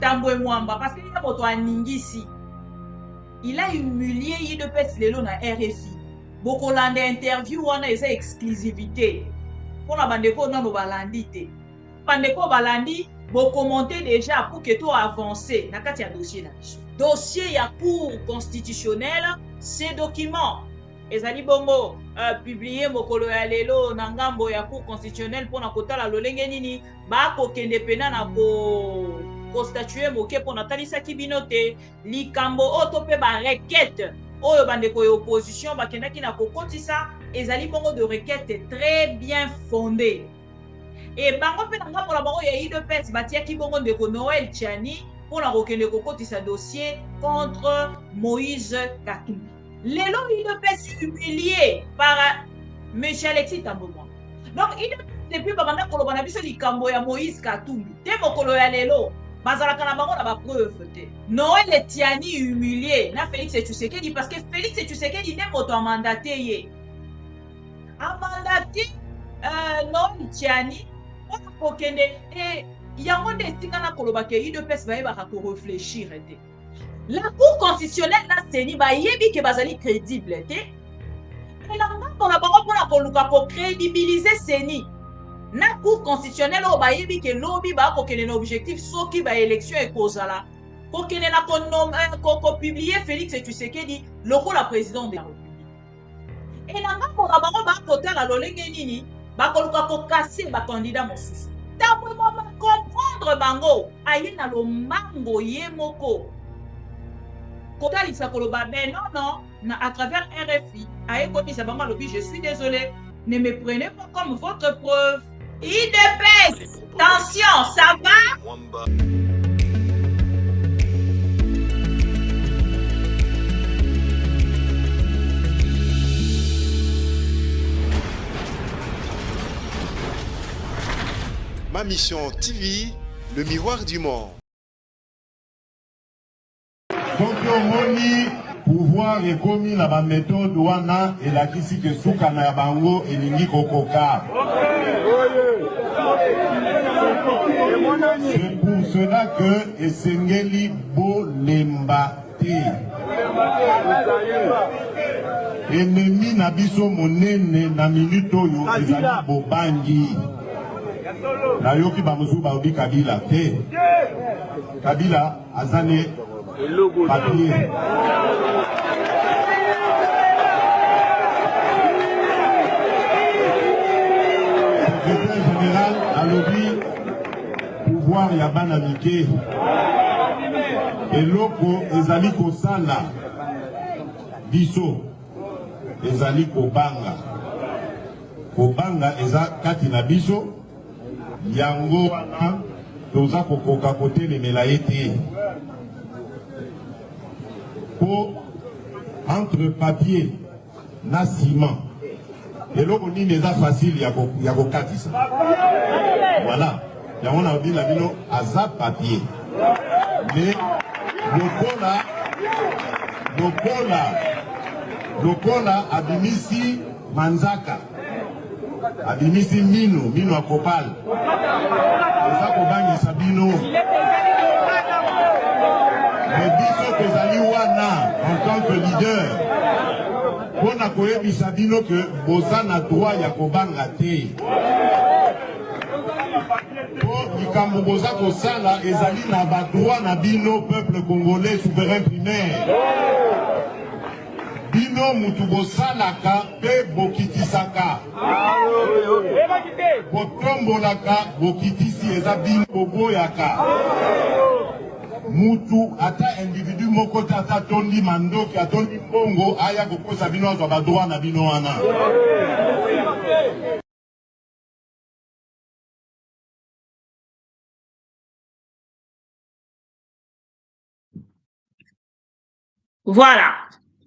Tambwe Mwamba, parce qu'il y a moto Ningisi. Il a humilié UDPS lelo na RFI. Bokolanda interview wana eza exclusivité. Pour la bandeko non balandi te. Bandeko balandi bo commenter déjà pour que to avancer na kati ya dossier na biso. Dossier ya cour constitutionnelle, ces documents ezali bongo publié mokolo ya lelo na ngambo ya cour constitutionnelle pour na kotala lolenge nini ba ko kende pena na ko constituer moke pour na talisaki bino te likambo oto pe ba requête oyo bandeko ya opposition bakendaki na kokotisa ezali bongo de requête très bien fondée. Et bango pe na ngambo na bango ya UDPS batiaki bongo ndeko Noël Tchani pour na kokende kokotisa dossier contre Moïse Katumbi. Lelo UDPS humilié par M. Alexis Tambwe Mwamba. Donc UDPS depuis babanda koloba na biso likambo ya Moïse Katumbi te mokolo ya lelo bazalaka na bango na ba preuve te. Noël Tchani humilié na Félix Tshisekedi parce que Félix Tshisekedi ne moto a mandaté ye. A mandaté Noël Tchani pour kende et yango nde esika na koloba ke UDPS bayebaka ko réfléchir te. La cour constitutionnelle na seni bayebi ke bazali crédible te. Et la ngambo na bango mpona koluka ko crédibiliser seni na cour constitutionnelle oyo bayebi ke lobi bakokende na objectif soki baélection ekozala kokende na kopublier Félix Tshisekedi lokola président de la République. Et na ngambo na bango bakotala lolenge nini bakoluka kokase bakandidat mosusu. Tambwe Mwamba comprendre bango aye na lombango ye moko kotalisa koloba mais non na à travers RFI aye kotisa bango alobi je suis désolé, ne me prenez pas comme votre preuve. UDPS, attention, ça va? Ma mission TV, le miroir du monde. Soki omoni pouvoir ekomi na ba méthode wana elakisi ke suka na bango elingi kokoka. C'est pour cela que esengeli bolemba te. Ennemi na biso monene na minute oyo ezali bobangi. Nayoki bamusu baobi Kabila te. Kabila azane papier. Secrétaire général alobi pouvoir ya bana mike. Eloko ezali kosala biso ezali kobanga. Kobanga eza kati na biso. Yango wana toza kokoka kotelemela ye te. Po entre papier na ciment eloko nini eza facile ya kokatisa. Voilà, yango na obila bino aza papier mais lokola abimisi manzaka abimisi mino akopal eza kobangisa bino. Mais biso kozali wana en tant que leader pona koyebisa bino ke boza na droit ya kobanga te. Po likambo boza kosala ezali na ba droit na bino peuple congolais souverain primaire. Bino mutu bosalaka pe bokitisaka. Botombolaka bokitisi eza bino boboyaka. Mutu ata individu moko ata tondi mandoki atondi mbongo aya kokosa bino azwa ba droit na bino wana. Voilà.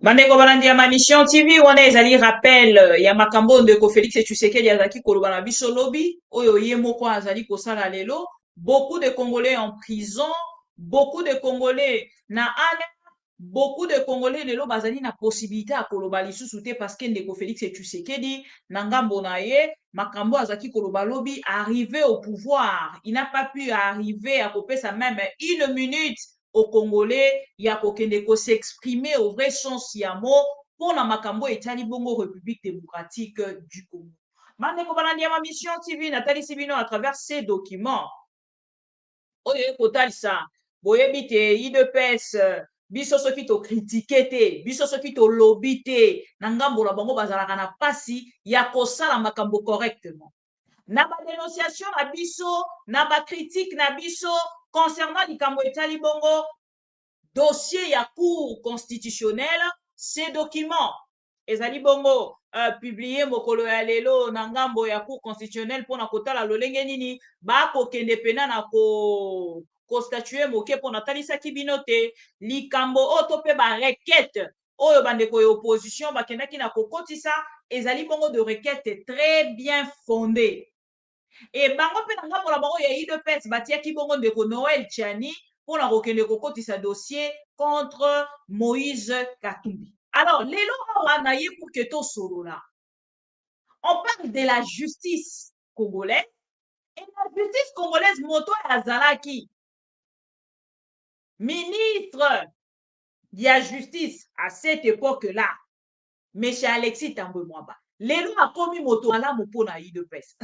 Bandeko balandi ya ma mission TV wana ezali rappel ya makambo ndeko Félix Tshisekedi azaki koloba na biso lobi oyo ye moko azali kosala lelo. Beaucoup de Congolais en prison, beaucoup de Congolais na ane, beaucoup de Congolais lelo bazali na possibilité à koloba lisusu te parce que ndeko Félix Tshisekedi na ngambo na ye makambo azaki koloba lobi arrivé au pouvoir, il n'a pas pu arriver à couper sa même 1 minute au Congolais ya kokende ko s'exprimer au vrai sens ya mot pour na makambo etali bongo République démocratique du Congo. Bandeko balandi ya ma mission TV natalisi bino à travers ces documents. Oyo kotalisa boyebi te IDPS biso soki tokritike te biso soki tolobi te na ngambo na bango bazalaka na pasi ya kosala makambo correctement na badénonciation na biso na bacritique na biso concernant likambo etali bongo dossier ya cour constitutionnelle ces documents ezali bongo publié mokolo ya lelo na ngambo ya cour constitutionnelle mpona kotala lolenge nini bakokende pena na kostatue moke mpona talisaki bino te likambo oyo to mpe barequête oyo bandeko ya opposition bakendaki na kokotisa ezali bongo de requête très bien fondée e bango mpe na ngambo na bango ya UDPS batiaki bongo ndeko Noël Tchani mpona kokende kokotisa dossier contre Moïse Katumbi. Alors, lelo awa na ye pour que to solola. On parle de la justice congolaise et la justice congolaise moto azalaki ministre de la justice à cette époque-là, M. Alexis Tambwe Mwamba. Lelo akomi moto alamu mpona UDPS.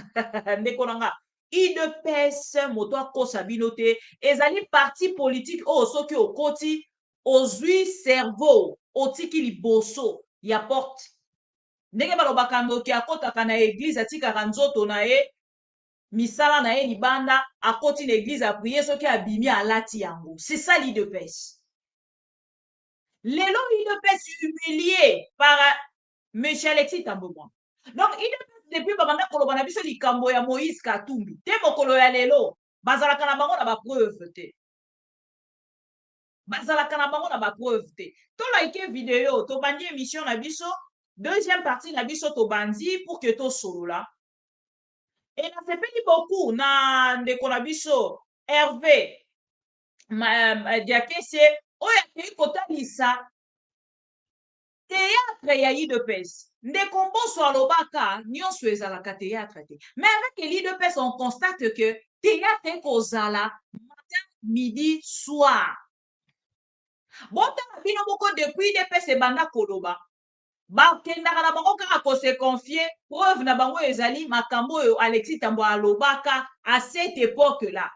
Ndeko nanga UDPS moto akosa bino te ezali parti politique oyo soki okoti ozwi cerveau otiki liboso ya porte ndenge balobaka ndoki akotaka na église atikaka nzoto na ye misala na ye libanda akoti na église aprie soki abimi alati yango. C'est ça l'UDPS. Lelo UDPS humilié par M. Alexis Tambwe Mwamba. Donc UDPS depuis babanda koloba na biso likambo ya Moïse Katumbi te mokolo ya lelo bazalaka na bango na bapreuve te bazalaka na bango na bapreuve te to like video to bandi émission na biso deuxième partie na biso to bandi pour que to solola et na sepeli beaucoup na ndeko na biso Hervé Diakese oyo akei kotalisa théâtre ya UDPS ndeko Mboso alobaka nyonso ezalaka théâtre te mais avec l'UDPS on constate que théâtre ekozala matin midi soir botala bino moko depuis UDPS ebanda koloba bakendaka na bango kaka kose confie preuve na bango ezali makambo oyo Alexis Tambwe alobaka à cette époque là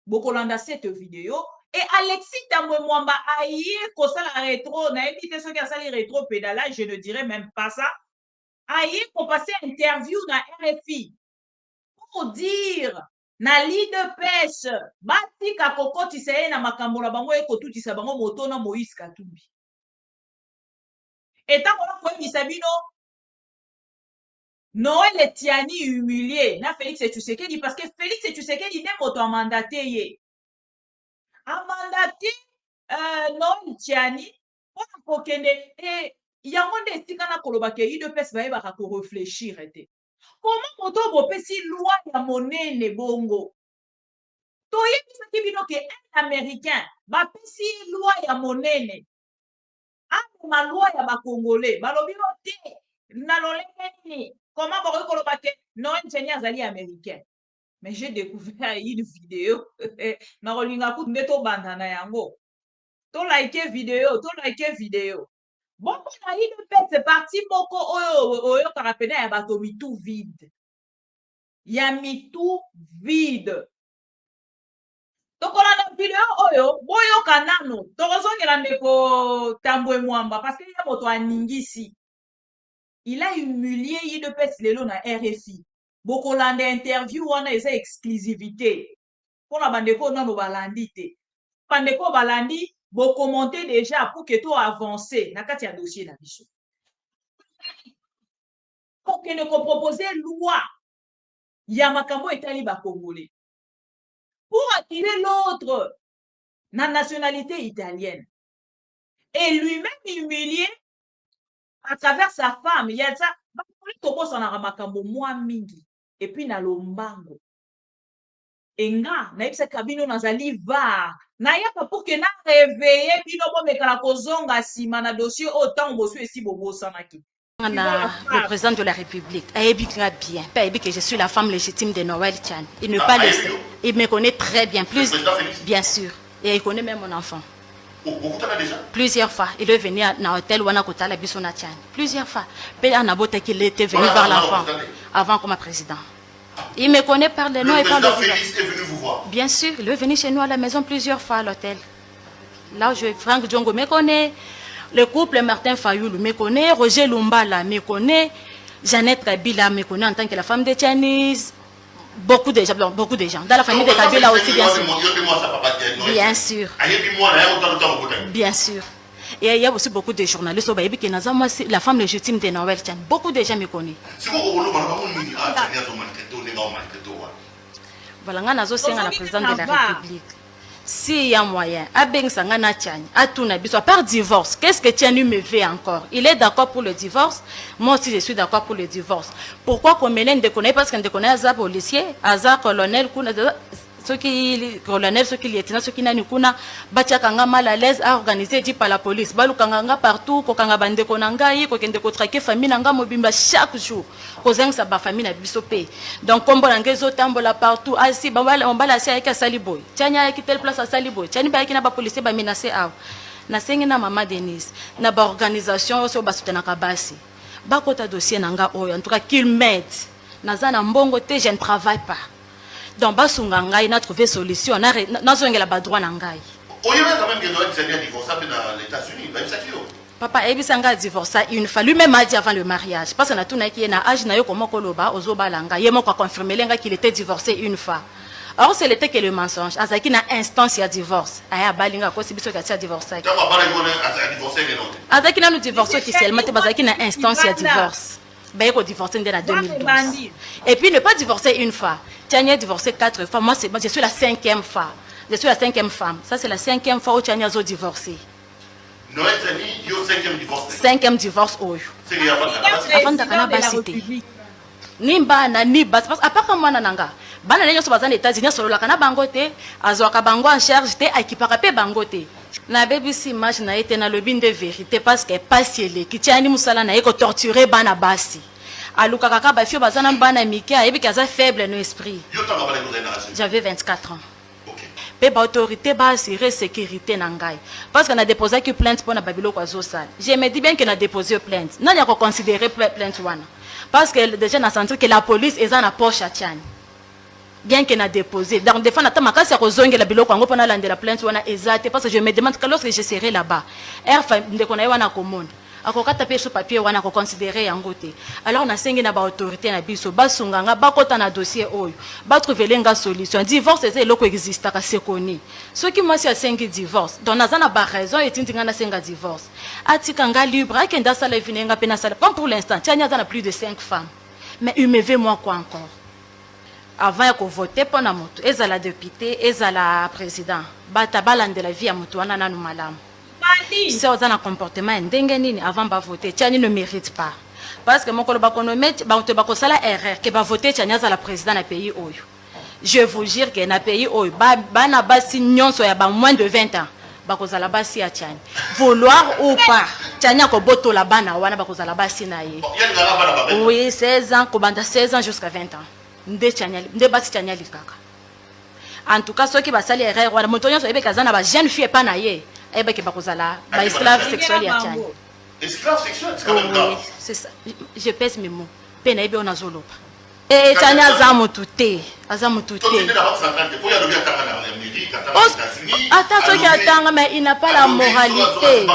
bokolanda cette vidéo et Alexis Tambwe Mwamba aye kosala rétro nayebi te soki asali rétro pédalage je ne dirais même pas ça aye kopase interview na RFI pour dire na l'UDPS batika kokotisa ye na makambo na bango ekotutisa bango moto na Moïse Katumbi etango na koyebisa bino Noël Tiani humilié na Félix Tshisekedi parce que Félix Tshisekedi nde moto amandaté ye amandaté Noël Tiani mpona kokende yango nde esika na koloba ke UDPS bayebaka korefléchir te comment moto bopesi loi ya monene bongo toyebisaki bino ke un américain bapesi loi ya monene amema loi ya bakongolais balobi no te na lolenge nini comment bakoki koloba te Noël Tiani azali américain mais j'ai découvert une vidéo na kolinga kutu nde tobanda na yango to like video bongo na UDPS parti moko oyo oyokaka pena ya bato mitu vide ya mitu vide tokolanda video oyo boyoka nano tokozongela ndeko Tambwe Mwamba parce que ye moto aningisi il a humilié UDPS lelo na RFI bokolanda interview wana eza exclusivité mpona bandeko nano balandi te bandeko balandi bokommente déjà pour que to avance na kati ya dossier na biso kokende kopropose loi ya makambo etali bakongolais pour attirer l'autre na nationalité italienne et lui-même humilié à travers sa femme ya ça bakoli tokosanaka makambo mwa mingi et puis na lombango enga nayebisaka bino nazali var nayaka pour que na réveille bino bomekala kozonga nsima na dossier oyo ntango bosu esi bobosanaki Le président de la République, bien, que je suis la femme légitime de Noël Tchani. Il ne pas laisser. Il me connaît très bien, bien sûr. Et il connaît même mon enfant. Plusieurs fois, il est venu à l'hôtel Wanakota, Bissona Tchani. Plusieurs fois. Puis on a voté qu'il était venu voir l'enfant avant comme président. Il me connaît par le nom et par le visage. Félix est venu vous voir. Bien sûr, il est venu chez nous à la maison plusieurs fois à l'hôtel. Là, Franck Djongo me connaît. Le couple Martin Fayoulou me connaît, Roger Lumbala me connaît, Jeannette Kabila me connaît en tant que la femme de Tchanis. Beaucoup de gens. Dans la famille de Kabila aussi, bien sûr. Bien sûr. Bien sûr. Et il y a aussi beaucoup de journalistes au Baïbi qui sont la femme légitime de Noël Tchani. Beaucoup de gens me connaissent. Voilà, on a aussi la présidente de la République. S'il y a moyen, par divorce, qu'est-ce que Tchani me fait encore? Il est d'accord pour le divorce. Moi aussi, je suis d'accord pour le divorce. Pourquoi qu'on me ne connaît? Parce qu'on ne connaît pas policier, colonel, ceux qui colonel, ceux qui lieutenant, ceux qui n'ont pas de mal à l'aise à organiser dit par la police. Balu kanganga partout, kokanga bande konangai, kokende kotrake famille nanga mobimba chaque jour. Kozeng sa ba famille na bisopé. Donc comme bonangezo tambola partout, asi on bala sia avec Saliboy. Tiania avec telle place à Saliboy. Tiani ba kina ba policier ba menacer a. Na sengi na mama Denise, na ba organisation so ba soutenir kabasi. Ba kota dossier nanga oyo, en tout cas qu'il m'aide. Nazana mbongo te, je ne travaille pas. Donc, Basungangai n'a trouvé solution. N'a pas droit nangai. On y a quand même que Noël Tchani a divorcé dans les États-Unis. Papa Ebisanga a divorcé une fois. Lui-même a dit avant le mariage. Parce qu'on a tout qui est âge na yo comme koloba ozoba langa. Yemo a confirmé qu'il était divorcé une fois. Or c'est l'été que le mensonge. Azaki na instance ya divorce. Aya balinga ko sibiso ka divorcé. Azaki na nous divorce officiellement te bazaki na instance ya divorce. Ben ko divorcé en 2012. Et puis ne pas divorcer une fois. Tchani a divorcé 4 fois. Moi, je suis la 5e fois. Je suis la 5e femme. Ça, c'est la 5e fois où Tchani a divorcé. Noël Tchani, il y a 5e divorce. 5e divorce, oui. C'est avant de cité. Nimba na ni bas. Parce que, à part comme moi, nanga. Bana nenyo so bazana États-Unis solo la kana bangote. Azwaka bango en charge te akiparape bangote. Na BBC image na été na le bin de vérité parce que pas cielé. Ki Tchani musala na eko torturer bana basi. Aluka kaka ba fio bazana mbana mike ayebi kaza faible no esprit. J'avais 24 ans. Pe ba autorité ba assurer sécurité nangai parce qu'on a déposé que plainte pour na babilo kwa zosal. Je me dis bien qu'on a déposé plainte. Non ya ko considérer plainte wana. Parce que déjà on a senti que la police est en poche à Tchani. Bien qu'on a déposé. Donc des fois on a tamaka se kozonge la bilo kwa ngo pona lande la plainte wana exact parce que je me demande que lorsque je serai là-bas, erfa ndeko na wana commune. Akokata pe so papier wana ko considérer yango te. Alors na sengi na ba autorité na biso basunganga bakota na dossier oyo ba trouver lenga solution. Divorce c'est loko existe ka sekoni. Ceux qui moi si a sengi divorce donc nazana ba raison etindinga na senga divorce. Atika nga libre akenda sala vinenga pe na sala comme pour l'instant Tchani a plus de 5 femmes. Mais il me veut moi quoi encore. Avant ya ko voter pour na moto ezala député ezala président bata balande la vie ya moto wana nanu malamu. Si on a un comportement avant de voter, Tchani ne mérite pas. Parce que mon collègue erreur que va voter Tchani à la présidente du pays. Je vous jure que dans le pays, moins de 20 ans. Vouloir ou pas, Tchani a boto la bana wana bakoza la basi na ye. Oui, 16 ans, 16 ans jusqu'à 20 ans. Nde basi Tchani likaka. En tout cas, ceux qui va salir erreur, wana motonyo so ebe kazana ba jeune fille pas na ye. Eh bien, esclave sexuel ya Tchani. Esclave sexuel, c'est quand même grave. C'est ça. Je pèse mes mots. Pena ebe ona zolopa. Eh Tchani azamutute. Azamutute. Attention qui attend mais il n'a pas la moralité.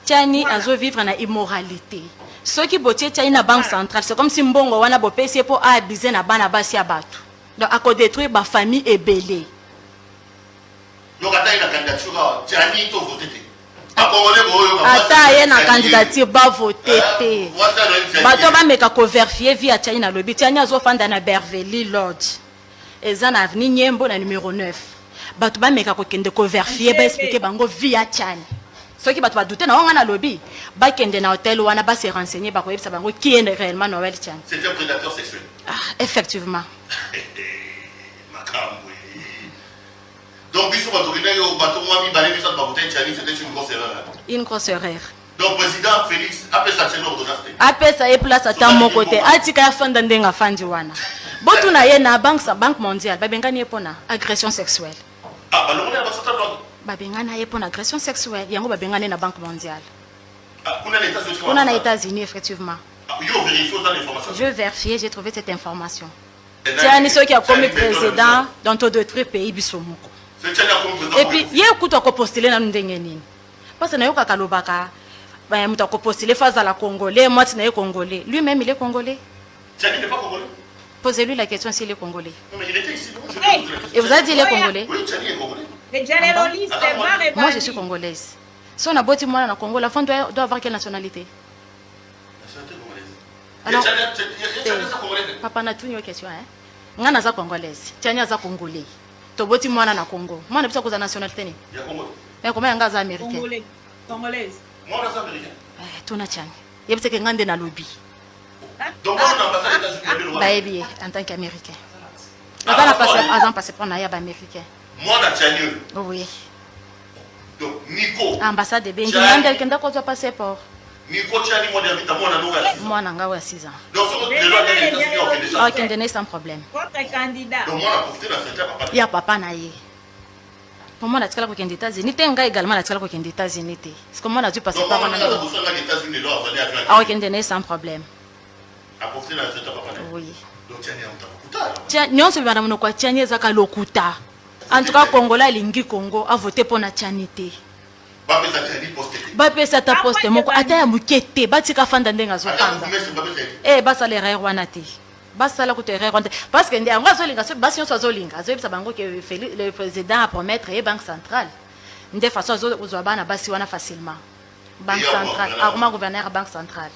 Tchani azo vivre na immoralité. Ceux qui botier Tchani na banque centrale, c'est comme si mbongo wana bo pesi pour abuser na bana basi ya batu. Donc à ko détruire ba famille et belé. Ata ye na candidature ba voter te. Bato ba meka ko vérifier via Tchani na lobi. Tchani azo fanda na Beverly Lodge. Ezana avenue Nyembo na numéro 9. Bato ba meka ko kende ko vérifier ba expliquer bango via Tchani. Ceux qui bato ba douter na wanga na lobi, ba kende na hôtel wana ba se renseigner ba ko yebisa bango qui est réellement Noël Tchani. C'est un prédateur sexuel. Ah, effectivement. Donc, c'était une grosse erreur. Une grosse erreur. Donc, président Félix a apesa ye place ata moko te atika ya fanda ndenge afandi wana botuna ye na banque mondiale babengani ye mpona agression sexuelle babengana ye mpona agression sexuelle yango babengani na banque mondiale kuna na États-Unis effectivement je vérifié j'ai trouvé cette information tiani soki akomi président dans d'autres pays biso moko et puis ye kutu akopostule nanu ndenge nini parce na yo kakalobaka mutu akopostule fa azala congolais mwati na ye congolais lui-même il est congolais. Tiani n'est pas congolais. Posez-lui la question s'il est congolais. Non mais il était ici. Et vous avez dit il est congolais? Oui, Tiani est congolais. Moi je suis congolaise. Si on a beau moi en Congo, la femme doit avoir quelle nationalité? Nationalité congolaise. Alors, congolaise. Papa n'a tout une question hein. Nga naza congolaise, Tiani aza congolais. To boti mwana na Congo. Mwana bisa koza nationalité ni? Ya Congo. Mais comment nga za américain? Congolais. Congolaise. Moi naza américain. Tuna Tiani. Yebise ke ngande na lobby. Donc on a ambassade des États-Unis. Bah bien en tant qu'américain. Azan passeport na yaba américain. Moi na Tiani. Oui. Donc Nico. Ambassade de Bengi ngande kenda ko passeport. Nico Tiani moi d'habita moi na nunga. Moi na nga wa 6 ans. Donc les lois des États-Unis ont fait ça. OK, donner sans problème. Votre candidat. Donc moi na profité dans cette papa. Ya papa na ye. Pour moi, la tkala ko kende États-Unis, tenga également la tkala ko kende États-Unis té. Parce que moi na dû passer par là. Donc on a les États-Unis là, on va aller à OK, donner sans problème. à profiter dans cette papa. Oui. Donc Tiani on t'a kuta. Tiani nyonso bana mono kwa Tiani ezaka lokuta. En tout cas Congolais lingi Congo a voté pour na Tiani té. Ba pesa Tiani poste. Ba pesa ta poste moko ata ya mukete batika fanda ndenga zo fanda. Basa le rare wana té. Basa la kote rare wana parce que ndia ngwa zo linga so basi nyonso zo linga zo bisa bango ke le président a promettre et banque centrale. Nde façon zo zo bana basi wana facilement. Banque centrale, arma gouverneur banque centrale.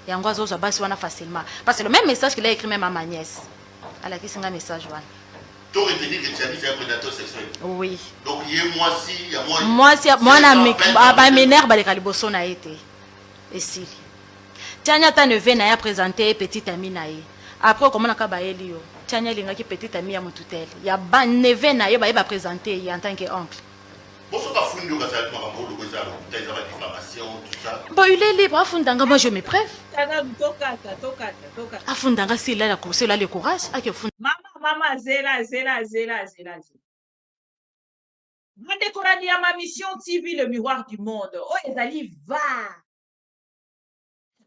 Et en gros, zo basi wana facilement parce que le même message qu'il a écrit même à ma nièce. Elle a écrit un message wana. Tu retenir que Tiani c'est un prédateur sexuel. Oui. Donc il y a moi na ba mener ba le kaliboso na été. Et si Tiani ata neve na ya présenter petite amie na ye. Après comment na ka ba elio. Tiani linga ki petite amie ya mututele. Ya ba neve na ye ba présenter en tant que oncle. Bon ça va founder ka ça makambo lo ça ça va diffamation tout ça. Bon il est libre afundanga moi je me preuve. Tokata. Afundanga s'il a la course là le courage a que Mama zela. Mandekora ya ma mission TV le miroir du monde. Oh ezali va.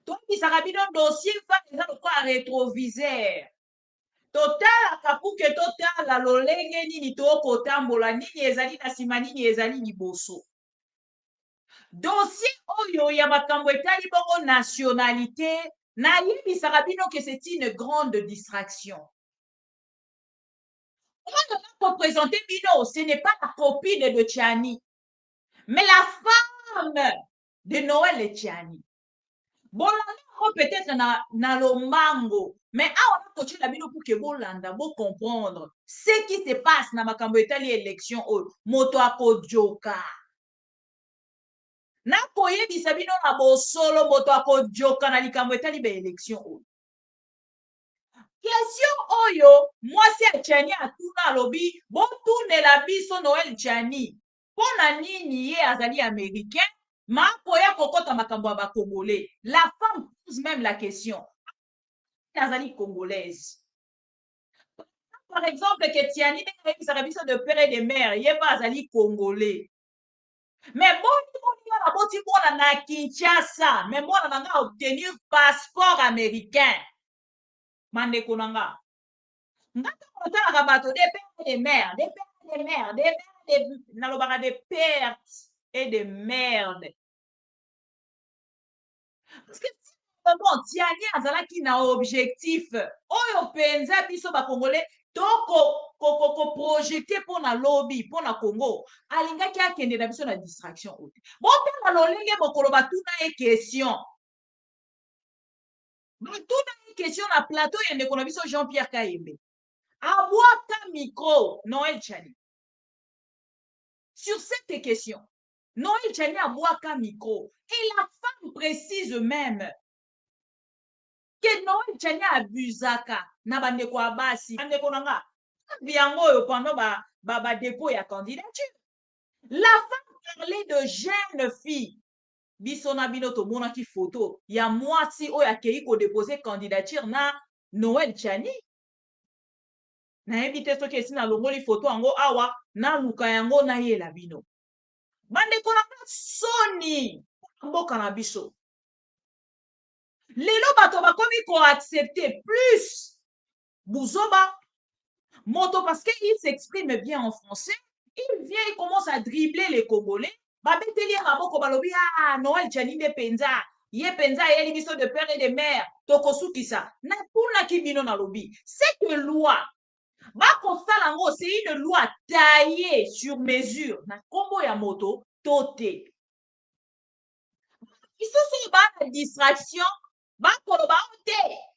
Donc il sera bien dossier va déjà de quoi rétroviseur. Total akapuke total la lolenge nini to kotambola nini ezali na sima nini ezali liboso. Dossier oyo ya makambo etali bongo nationalité na yebisaka bino que c'est une grande distraction. On va représenter Bino, ce n'est pas la copine de Tiani, mais la femme de Noël Tiani. Bolanda peut-être na lomango, mais on a coaché la Bino pour que Bolanda pour comprendre ce qui se passe na makambo etali élection moto akojoka. Na koyebisa bino na bosolo moto akojoka na likambo etali be élection Question oyo, moi si Tiani atuna lobi, bon tourne la biso Noël Tiani. Pona nini ye azali américain, ma koya kokota makambo ba congolais. La femme pose même la question. Azali congolaise. Par exemple, que Tiani sa biso de père et de mère, ye pas azali congolais. Mais bon, la boti mona na Kinshasa, mais moi na nga obtenir passeport américain. Mande konanga. Ngata kotalaka bato des pères et des mères, nalobaka des pères et des merde. Parce que bon, Tiani azalaki na objectif. Oyo penza biso ba congolais toko projeter pour na lobby, pour na Congo. Alingaki akende na biso na distraction. Bon, pe na lolenge mokolo batuna e question. Batuna e question na plateau yende kona biso Jean-Pierre Kayembe. Abouaka micro, Noël Tiani. Sur cette question, Noël Tiani abouaka micro. Et la femme précise même que Noël Tiani abusaka na bandeko abasi. Bandeko nanga, biango pendant ba dépôt ya candidature. La femme parlait de jeunes filles biso na bino tomonaki photo ya mwasi oyo akei kodepose candidature na Noël Tchani. Nayebi te soki esi nalongoli photo yango awa naluka yango nayela bino. Bandeko na soni mboka na biso. Lelo bato bakomi ko accepter plus Buzoba moto parce qu'il s'exprime bien en français. Il vient, il commence à dribbler les Congolais. Babeteli maboko balobi Noël Tchani de penza. Ye penza ye biso de père et de mère. Tokosukisa. Na puna ki bino na lobi. Cette loi c'est une loi taillée sur mesure. Na kombo ya moto tote. Iso so ba distraction ba koloba te.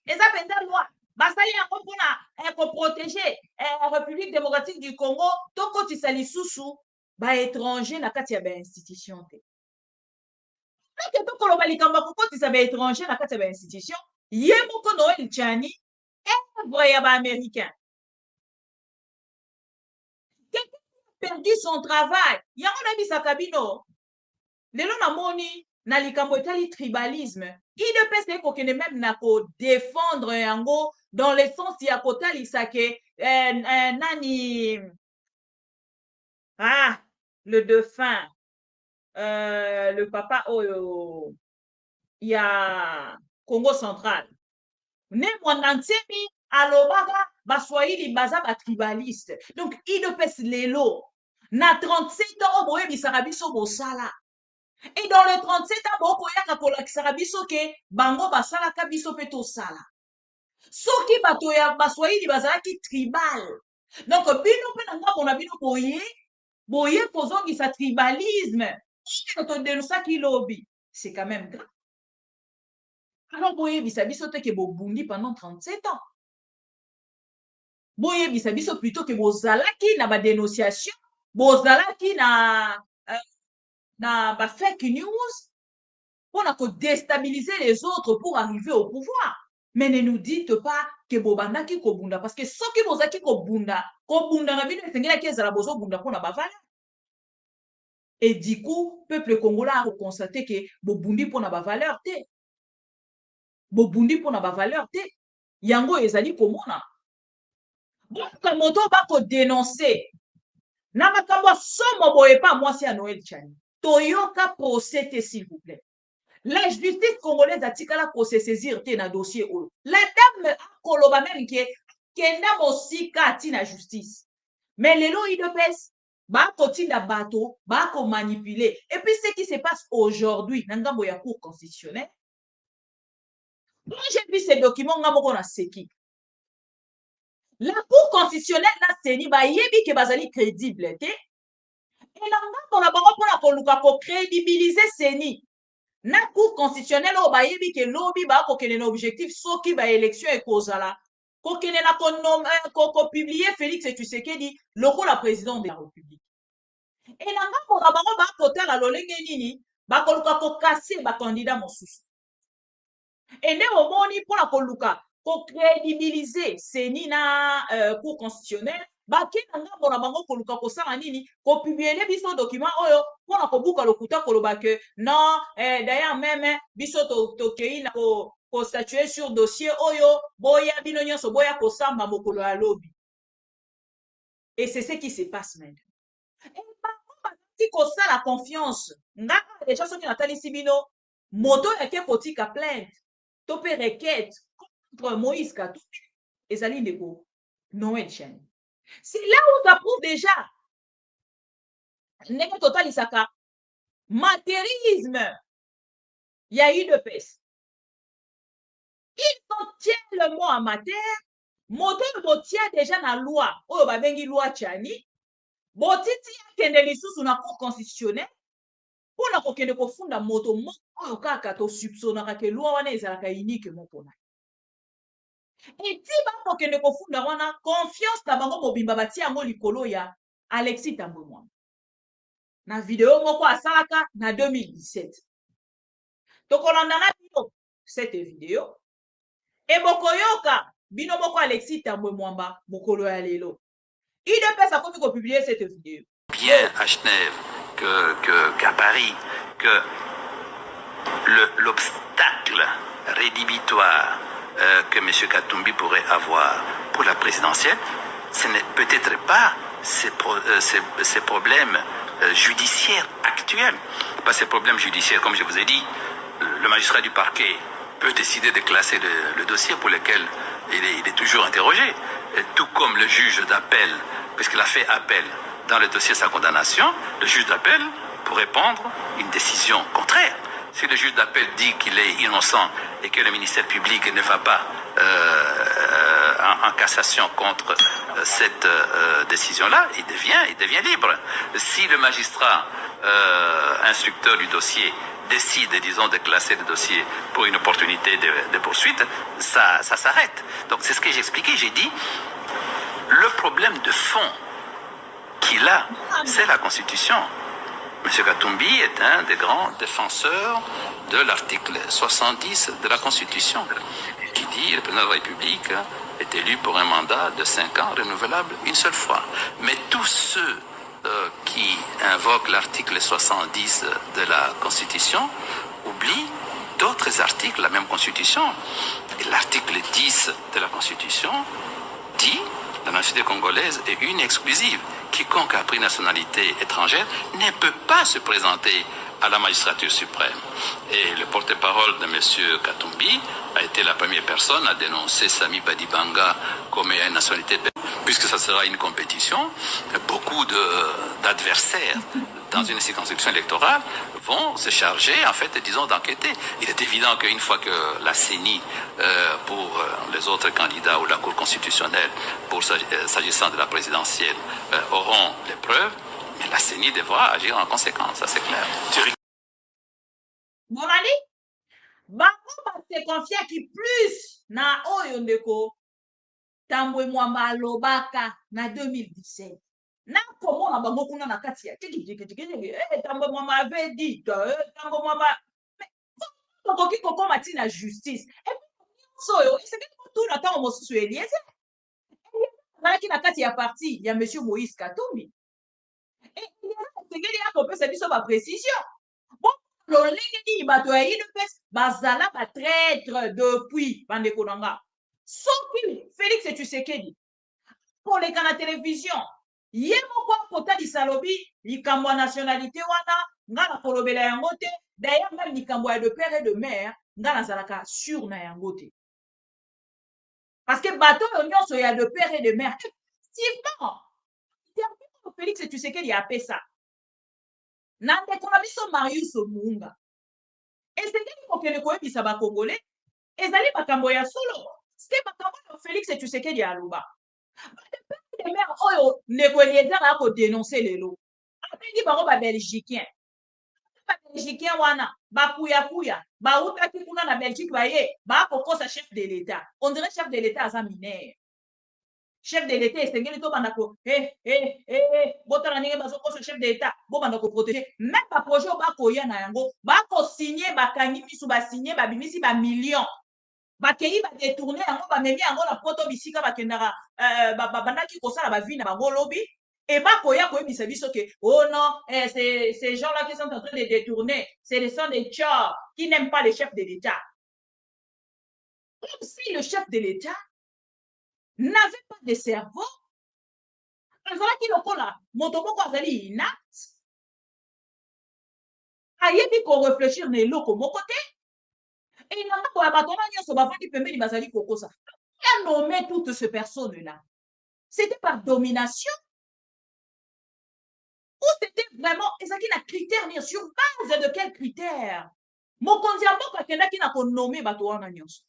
Eza penza loi. Basali yango mpona ko protéger République démocratique du Congo tokotisa lisusu ba étranger na kati ya ba institution te. Nake tokoloba likambo kokotisa ba étranger na kati ya ba institution ye moko Noël Tchani œuvre ya ba américain. Quelqu'un a perdu son travail. Yango na bisaka bino. Lelo na moni na likambo etali tribalisme. Il ne peut se kokene même na ko défendre yango dans le sens ya kotalisa ke nani le dauphin le papa oyo ya Congo central ne mwanda nsemi alobaka baswahili baza ba tribaliste. Donc il ne peut lelo na 37 ans boye bisaka biso bosala. Et dans les 37 ans, boko yaka kolakisaka biso ke bango basalaka biso pe tosala. Soki bato ya baswahili bazalaki tribal. Donc bino pe na ngambo na bino boye kozongisa tribalisme. To denonsaki lobby. C'est quand même grave. Alors boye bisa biso te ke bobundi pendant 37 ans. Boye bisa biso plutôt que bozalaki na ba dénonciation, bozalaki na ba fake news pour déstabiliser les autres pour arriver au pouvoir. Mais ne nous dites pas que bobanda ki kobunda parce que soki bozaki kobunda na bino esengela ki ezala bozo bunda pour na bavala. Et du coup, peuple congolais a constaté que bobundi pour na bavaleur te. Bobundi pour na bavaleur te. Yango ezali komona. Bon moto ba ko dénoncer. Na makambo somo boye pas moi c'est à Noël Tchani. Toyoka procès, s'il vous plaît. La justice congolaise a tikala pour se saisir na dossier oyo. La dame a koloba même que kenda mosika tina justice. Mais lelo idopes ba kotinda bato ba ko manipuler. Et puis ce qui se passe aujourd'hui na ngambo ya cour constitutionnelle. Moi j'ai vu ces documents ngambo na seki. La cour constitutionnelle na seni ba yebi ke bazali crédible te. Et là, on a besoin de crédibiliser Seni. Na cour constitutionnelle au bayebi ke lobby ba ko kene objectif so ki ba élection e kozala. Ko kene na ko publier Félix Tshisekedi lokola président de la République. Et là on a besoin ba kotala lolenge nini ba ko casser ba candidat mosusu. Et ne omoni pour la koluka ko crédibiliser Seni na cour constitutionnelle. Baki nanga bona bango koluka kosala nini ko publier biso document oyo pona ko buka lokuta koloba que non d'ailleurs même biso to kei na ko statuer sur dossier oyo boya bino nyonso boya ko samba mokolo ya lobi. Et c'est ce qui se passe maintenant. Et bango bati ko sala confiance nga déjà ceux qui natali sibino moto eke kotika plainte to pe requête contre Moïse Katumbi ezali ndeko Noël Tchani. C'est là où ça prouve déjà n'est total isaka matérialisme. Il y a eu de peste. Ils sont le mot amateur. Moteur botia déjà na loi. Oh ba bengi loi Tchani. Botiti kende lisusu na cour constitutionnelle. Pour na kokende ko funda moto moko kaka to soupçonnera que loi wana ezalaka unique moko na. Et ti ba kokende ko funda wana confiance na bango mobimba bati yango likolo ya Alexis Tambwe Mwamba. Na vidéo moko asalaka na 2017. Tokolanda na bino cette vidéo. Et bokoyoka bino moko Alexis Tambwe Mwamba mokolo ya lelo. Il ne peut pas qu'on publier cette vidéo. Bien à Genève qu'à Paris, que l'obstacle rédhibitoire que M. Katumbi pourrait avoir pour la présidentielle, ce n'est peut-être pas ces problèmes judiciaires actuels. Pas ces problèmes judiciaires, comme je vous ai dit, le magistrat du parquet peut décider de classer le dossier pour lequel il est toujours interrogé, tout comme le juge d'appel, puisqu'il a fait appel dans le dossier de sa condamnation, le juge d'appel pourrait prendre une décision contraire. Si le juge d'appel dit qu'il est innocent et que le ministère public ne va pas en cassation contre cette décision-là, il devient libre. Si le magistrat instructeur du dossier décide, disons, de classer le dossier pour une opportunité de poursuite, ça s'arrête. Donc c'est ce que j'ai expliqué. J'ai dit, le problème de fond qu'il a, c'est la Constitution. M. Katumbi est un des grands défenseurs de l'article 70 de la Constitution, qui dit que le président de la République est élu pour un mandat de 5 ans renouvelable une seule fois. Mais tous ceux qui invoquent l'article 70 de la Constitution oublient d'autres articles de la même Constitution. L'article 10 de la Constitution dit la nationalité congolaise est une et exclusive. Quiconque a pris nationalité étrangère ne peut pas se présenter à la magistrature suprême. Et le porte-parole de M. Katumbi a été la première personne à dénoncer Sami Badibanga comme une nationalité, puisque ça sera une compétition. Beaucoup d'adversaires dans une circonscription électorale vont se charger, en fait, disons, d'enquêter. Il est évident qu'une fois que la CENI, pour les autres candidats ou la Cour constitutionnelle, pour s'agissant de la présidentielle, auront les preuves, mais la CENI devra agir en conséquence, ça c'est clair. Morali, bango se confia qui plus na oyo ndeko Tambwe Mwamba alobaka na 2017. Na komona bango kuna na kati ya Tambwe Mwamba avait dit, Tambwe Mwamba mais kokoma ti na justice. Et puis soyo, c'est que tout na temps mosusu Eliezer. Eliezer na kati ya parti ya monsieur Moïse Katumbi. Et Eliezer a kopesa biso ba précision. Bon, lolenge bato ya UDPS bazala ba traître depuis bandeko nanga. Soki Félix Tshisekedi pour les canaux télévision yemo kwa kotalisa lobi likambo nationalité wana nga na kolobela yango te, d'ailleurs même likambo ya de père et de mère nga nazalaka sur na yango te, parce que bato nyonso ya de père et de mère effectivement Félix Tshisekedi apesa na ndeko na biso Marius Munga esengeli kokende koyebisa bakongole ezali makambo ya solo. C'était makambo Félix Tshisekedi aloba. Les mères oyo ndeko Eliezer a ko dénoncer lelo. Apendi bango ba Belgiquien. Ba Belgiquien wana ba kuya ba utaki kuna na Belgique ba ye ba kokosa chef de l'État. On dirait chef de l'État aza mineur. Chef de l'État esengeli to bandako botala ndenge bazo kosa chef de l'État bo bandako protéger. Même ba projet ba koya na yango ba ko signer ba kangi misu ba signer ba bimisi ba millions. Bakei ba détourner yango ba memi yango la poto bisika bakendaka bandaki kosala ba vie na bango lobi et ba koya koyebisa biso que oh non ces gens-là qui sont en train de détourner c'est des sont des tchors qui n'aiment pas le chef de l'État. Comme si le chef de l'État n'avait pas de cerveau, azalaki lokola moto moko azali inapte ayebi ko réfléchir na eloko moko te. Et il n'a pas a nommé toutes ces personnes-là. C'était par domination ou c'était vraiment, et ça qui n'a critère, sur base de quels critères? Mon condiambo qui n'a pas nommé Batouana Nyos.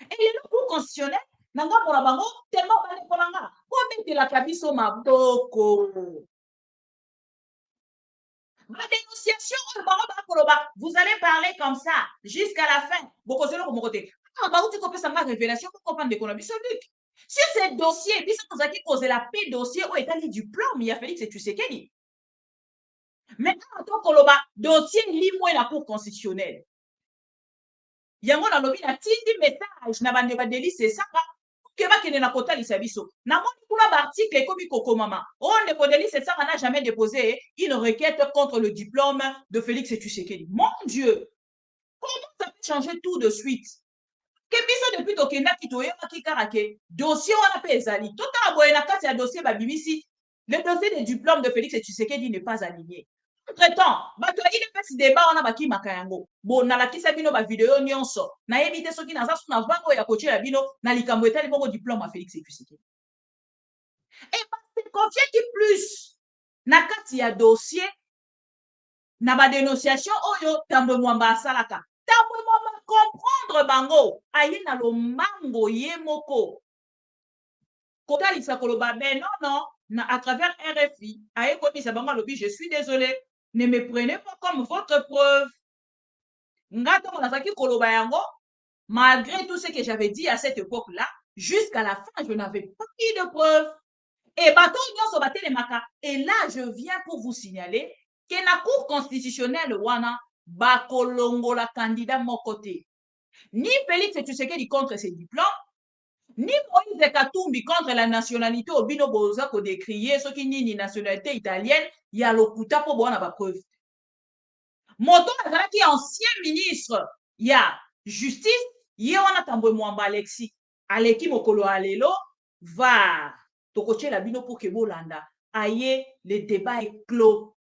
Et les lois constitutionnels, nanga pour la bango, tellement balé pour l'anga. Comment de la cabisso maboko? Ma dénonciation, vous allez parler comme ça jusqu'à la fin. Révélation pour comprendre qu'on a vu sur ce dossier, vous avez causé la paix dossier où est allé du plan, mais il y a Félix Tshisekedi. Maintenant, en tant que dossier lis-moi la Cour constitutionnelle. Il y a mon lobby la tindi message n'a pas de délice c'est ça. ke bakende na kotalisa biso namoni kuna baarticle ekomi kokomama ndeko Delis Esanga n'a jamais déposé une requête contre le diplôme de Félix Tshisekedi. Mon Dieu, comment ça peut changer tout de suite? Que biso depuis tokendaki toyebaki kaka ke dossier wana mpe ezali totala boye na kati ya dossier babimisi le dossier de diplôme de Félix Tshisekedi n'est pas aligné. Entre-temps, bato ya IDPS débat wana bakimaka yango. Bon, nalakisa bino ba vidéo nyonso. Nayebi te soki naza suna vango ya kotia bino na likambo etali bongo diplôme à Félix Tshisekedi. Et parce confier qui plus na kati ya dossier na ba dénonciation oyo Tambwe Mwamba asalaka. Tambwe Mwamba comprendre bango aye na lomango ye moko. Kotalisa koloba ben non na à travers RFI aye komisa bango lobi je suis désolé. Ne me prenez pas comme votre preuve. Ngato monazaki koloba yango, malgré tout ce que j'avais dit à cette époque-là, jusqu'à la fin, je n'avais pas eu de preuve. Et bato nyonso batelemaka. Et là, je viens pour vous signaler que la Cour constitutionnelle wana bakolongo la candidat mon côté. Ni Félix Tshisekedi contre ses diplômes, ni Moïse Katumbi contre la nationalité au bino boza ko décrier ce qui ni nationalité italienne, il y a lokuta po bona ba preuve. Moto azalaki ancien ministre, il y a justice, ye wana Tambwe Mwamba Alexis, aleki mokolo alelo va tokoche la bino pour que bolanda. Aye, le débat est clos.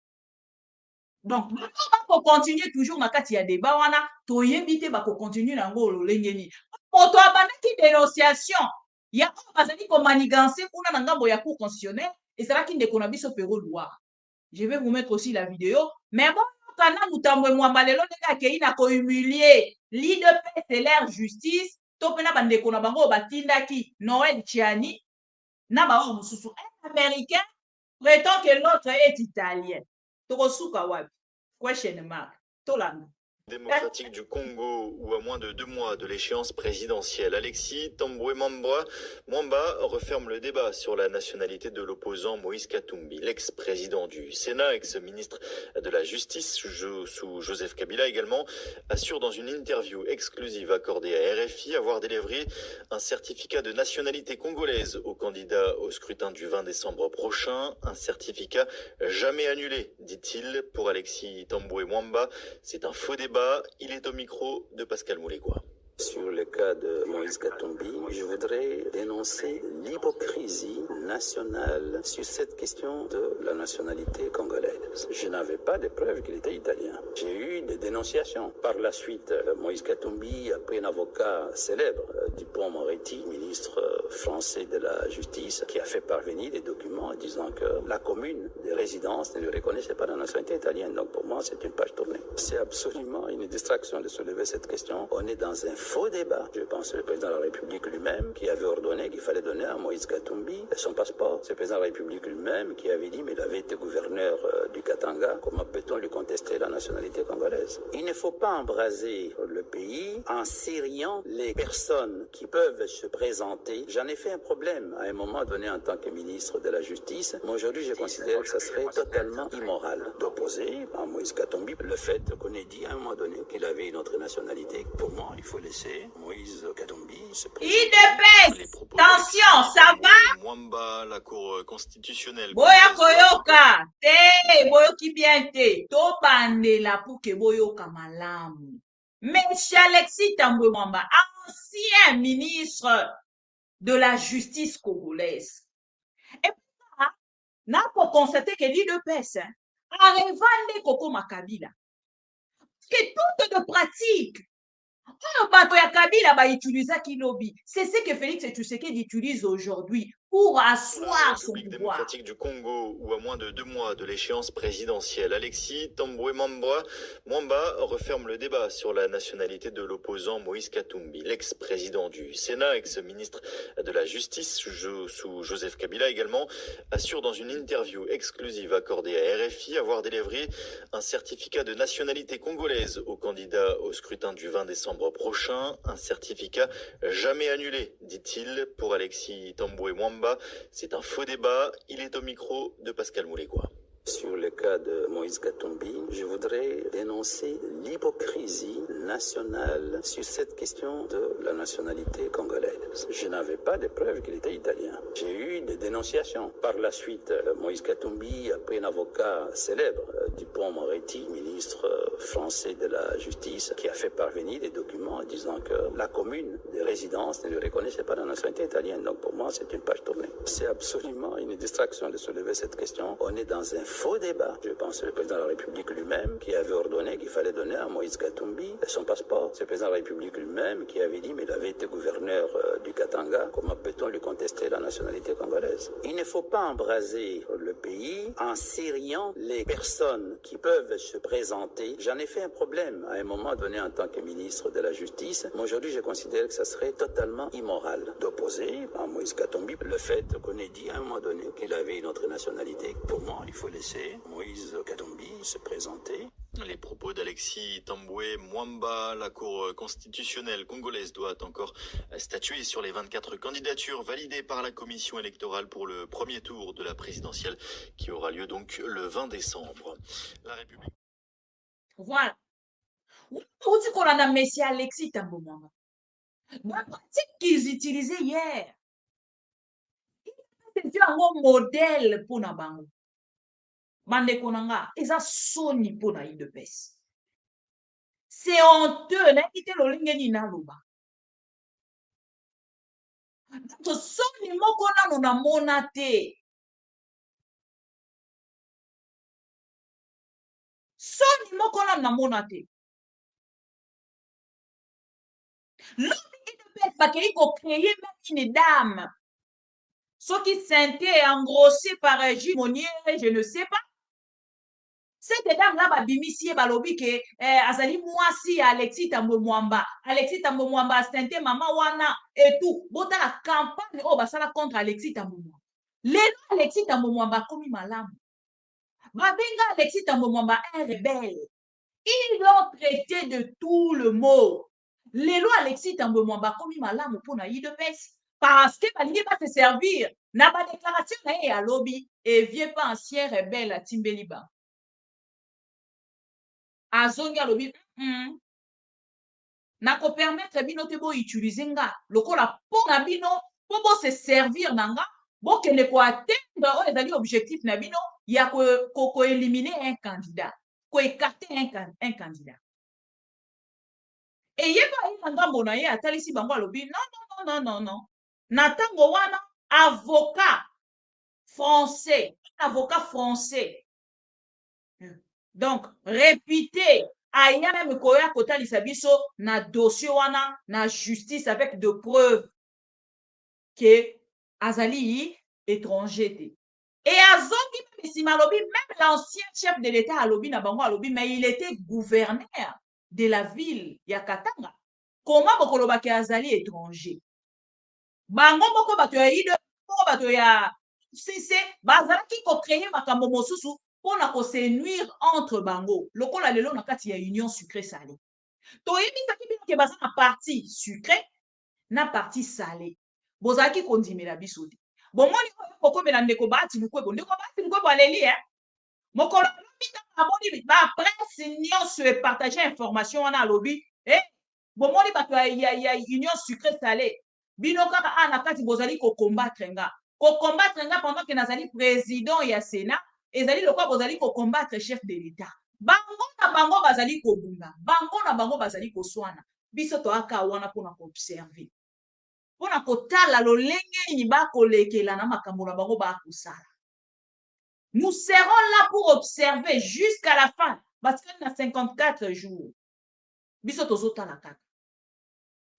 Donc, on va continuer toujours na kati ya débat wana, toyebite ba ko continuer nango lolengeni. Moto abandaki dénonciation. Ya bazali ko manigancer kuna na ngambo ya cour constitutionnelle et ça qui ndeko na biso pero loi. Je vais vous mettre aussi la vidéo, mais bon kana Tambwe Mwamba lelo ndeka kei na ko humilier l'IDPS et leur justice, to pena bandeko na bango batindaki Noël Chiani na ba mususu un américain prétend que l'autre est italien. Tokosuka wapi? Question mark. Tolanda. Démocratique du Congo, où à moins de 2 mois de l'échéance présidentielle, Alexis Tambwe Mwamba referme le débat sur la nationalité de l'opposant Moïse Katumbi. L'ex-président du Sénat, ex-ministre de la Justice sous Joseph Kabila également, assure dans une interview exclusive accordée à RFI avoir délivré un certificat de nationalité congolaise au candidat au scrutin du 20 décembre prochain. Un certificat jamais annulé, dit-il. Pour Alexis Tambwe Mwamba, c'est un faux débat. Il est au micro de Pascal Moulégois. Sur le cas de Moïse Katumbi, je voudrais dénoncer l'hypocrisie nationale sur cette question de la nationalité congolaise. Je n'avais pas de preuves qu'il était italien. J'ai eu des dénonciations. Par la suite, Moïse Katumbi a pris un avocat célèbre, Dupond-Moretti, ministre français de la Justice, qui a fait parvenir des documents disant que la commune de résidence ne lui reconnaissait pas la nationalité italienne. Donc pour moi, c'est une page tournée. C'est absolument une distraction de soulever cette question. On est dans un faux débat. Je pense que le président de la République lui-même qui avait ordonné qu'il fallait donner à Moïse Katumbi son passeport. C'est le président de la République lui-même qui avait dit, mais il avait été gouverneur du Katanga, comment peut-on lui contester la nationalité congolaise? Il ne faut pas embraser le pays en sériant les personnes qui peuvent se présenter. J'en ai fait un problème à un moment donné en tant que ministre de la Justice, mais aujourd'hui je considère que ça serait totalement immoral d'opposer à Moïse Katumbi le fait qu'on ait dit à un moment donné qu'il avait une autre nationalité. Pour moi, il faut laisser Moïse Katumbi se présenter. Attention, ça va? Mwamba, la Cour constitutionnelle. Boya koyoka, te, boyoki bien te, to bandela pour que boyoka malamu. Monsieur Alexis Tambwe Mwamba, ancien ministre de la justice congolaise. Et puis, n'a pas constaté que l'IDPS a revendé Koko Makabila. Que toutes de pratiques. C'est ce que Félix Tshisekedi utilise aujourd'hui pour asseoir son pouvoir. Démocratique du Congo, où à moins de 2 mois de l'échéance présidentielle, Alexis Tambwe Mwamba referme le débat sur la nationalité de l'opposant Moïse Katumbi. L'ex-président du Sénat, ex-ministre de la Justice sous Joseph Kabila également, assure dans une interview exclusive accordée à RFI avoir délivré un certificat de nationalité congolaise au candidat au scrutin du 20 décembre prochain. Un certificat jamais annulé, dit-il. Pour Alexis Tambwe Mwamba, c'est un faux débat. Il est au micro de Pascal Moulégois. Sur le cas de Moïse Katumbi, je voudrais dénoncer l'hypocrisie national sur cette question de la nationalité congolaise. Je n'avais pas de preuves qu'il était italien. J'ai eu des dénonciations. Par la suite, Moïse Katumbi a pris un avocat célèbre, Dupond-Moretti, ministre français de la Justice, qui a fait parvenir des documents disant que la commune de résidence ne lui reconnaissait pas la nationalité italienne. Donc pour moi, c'est une page tournée. C'est absolument une distraction de soulever cette question. On est dans un faux débat. Je pense que le président de la République lui-même qui avait ordonné qu'il fallait donner à Moïse Katumbi son passeport. C'est le président de la République lui-même qui avait dit, mais il avait été gouverneur du Katanga, comment peut-on lui contester la nationalité congolaise? Il ne faut pas embraser le pays en sériant les personnes qui peuvent se présenter. J'en ai fait un problème à un moment donné en tant que ministre de la Justice, mais aujourd'hui je considère que ça serait totalement immoral d'opposer à Moïse Katumbi le fait qu'on ait dit à un moment donné qu'il avait une autre nationalité. Pour moi, il faut laisser Moïse Katumbi se présenter. Les propos d'Alexis Tambwe Mwamba, la Cour constitutionnelle congolaise doit encore statuer sur les 24 candidatures validées par la commission électorale pour le premier tour de la présidentielle qui aura lieu donc le 20 décembre. La République. Voilà. Où tu qu'on a Messie Alexis Tambwe Mwamba? La pratique qu'ils utilisaient hier, c'était un modèle pour Nabango. Bande konanga, eza soni pour na UDPS. C'est honteux, na ite lo lingeni na loba. To soni moko na na mona te. Soni moko na mona te. L'homme UDPS ba kei ko créer même une dame. Ce qui s'était engrossé par Jules Monnier, je ne sais pas. Cette dame-là, babimisi balobi ke azali mwasi Alexis Tambwe Mwamba. Alexis Tambwe Mwamba stente mama wana et tout. Bota la campagne oh basala contre Alexis Tambwe Mwamba. Lelo Alexis Tambwe Mwamba komi malamu. Babenga Alexis Tambwe Mwamba un rebelle. Ils l'ont traité de tout le mot. Lelo Alexis Tambwe Mwamba komi malamu pour na UDPS parce que balingi va se servir na ba déclaration na ya lobby et vieux pas ancien rebelle à Timbeliba. Azongi alobi nako permettre bino te bo utiliser nga lokola po na bino po bo se servir nanga bo kende ko atteindre o ezali objectif na bino ya ko éliminer un candidat ko écarter un candidat et yeba ina ngambo na ye atalisi bango alobi non na tango wana avocat français donc réputé aya même koya kotalisa biso na dossier wana na justice avec de preuves que azali étranger te et azongi même si malobi même l'ancien chef de l'état alobi na bango alobi mais il était gouverneur de la ville ya Katanga. Comment bokoloba ke azali étranger bango moko bato ya ide moko bato ya cc bazalaki ko créer makambo mosusu pona ko se nuire entre bango lokola lelo na kati ya union sucré salé toyebisaki bino ke baza na parti sucré na parti salé bozalaki kondimela biso te bomoni oyo kokomela ndeko Bahati Lukwebo ndeko Bahati Lukwebo aleli mokolo mitanga amoni bapresse nyonso epartage information wana alobi bomoni bato ya union sucré salé bino kaka na kati bozali kokombattre nga pendant que nazali président ya Sénat ezali lokwa bozali combattre chef de l'État bango na bango bazali kobunda bango na bango bazali koswana biso toaka wana pona koobserver pona kotala lolenge ni bakolekela na makambo na bango bakosala. Nous serons là pour observer jusqu'à la fin parce que na 54 jours biso tozotala kaka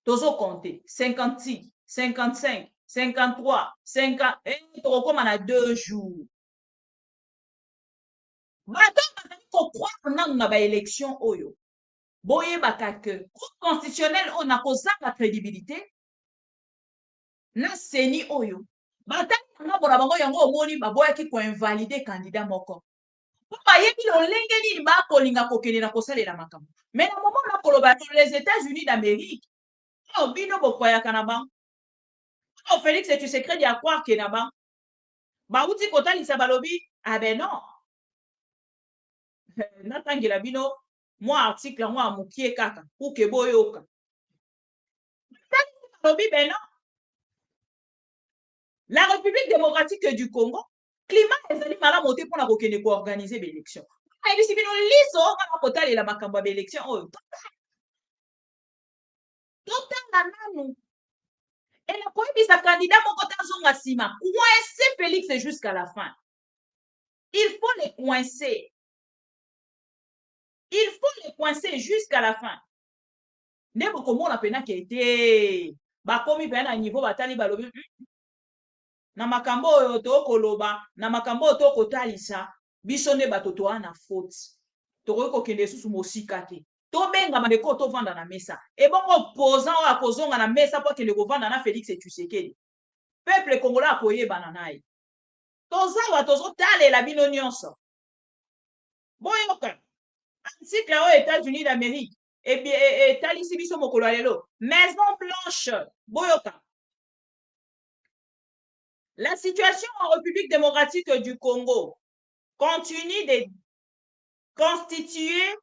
tozo compter 56 55 53 50 tokokoma na 2 jours bato bazali kokroire nanu na baélection oyo boyebaka ke cour constitutionnelle oyo nakozanga crédibilité na seni oyo batali nanga mpona bango yango omoni baboyaki koinvalide candidat moko po bayebi lolenge nini bakolinga kokende na kosalela makambo mais na momo na koloba les États-Unis d'Amérique oyo bino bokwayaka na bango oyo Félix Tshisekedi ya croire ke na bango bauti kotalisa balobi ah ben non natangela bino moi article yango ya mokie kaka pour ke boyoka lobi ben non. La République démocratique du Congo climat ezali malamu te mpona kokende koorganize baélection ayebisi bino liso kaka kotalela makambo ya baélection oyo totala nanu ela koyebisa candidat moko tazonga nsima coincer Félix jusqu'à la fin. Il faut les coincer. Il faut les coincer jusqu'à la fin. Nde bokomona pena ke te bakomi pena na niveau batali balobi na makambo oyo tokoloba na makambo oyo tokotalisa biso nde bato toa na faute tokoki kokende susu mosika te tobenga bandeko tovanda na mesa ebongo opposant oyo akozonga na mesa mpo akende kovanda na Félix Tshisekedi peuple congolais akoyebana na ye tozawa tozotalela bino nyonso boyoka article oyo États-Unis d'Amérique etalisi biso mokolo ya lelo Maison Blanche boyoka. La situation en République démocratique du Congo continue de constituer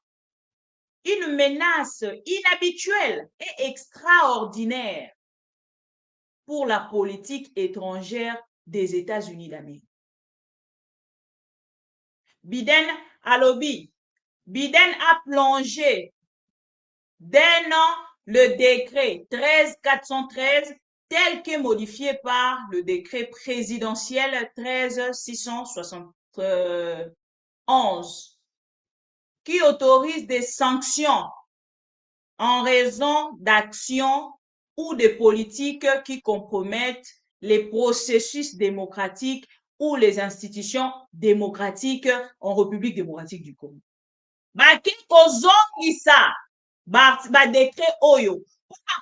une menace inhabituelle et extraordinaire pour la politique étrangère des États-Unis d'Amérique. Biden alobi, Biden a plongé d'un an le décret 13413 tel que modifié par le décret présidentiel 13671 qui autorise des sanctions en raison d'actions ou de politiques qui compromettent les processus démocratiques ou les institutions démocratiques en République démocratique du Congo. Ba décret oyo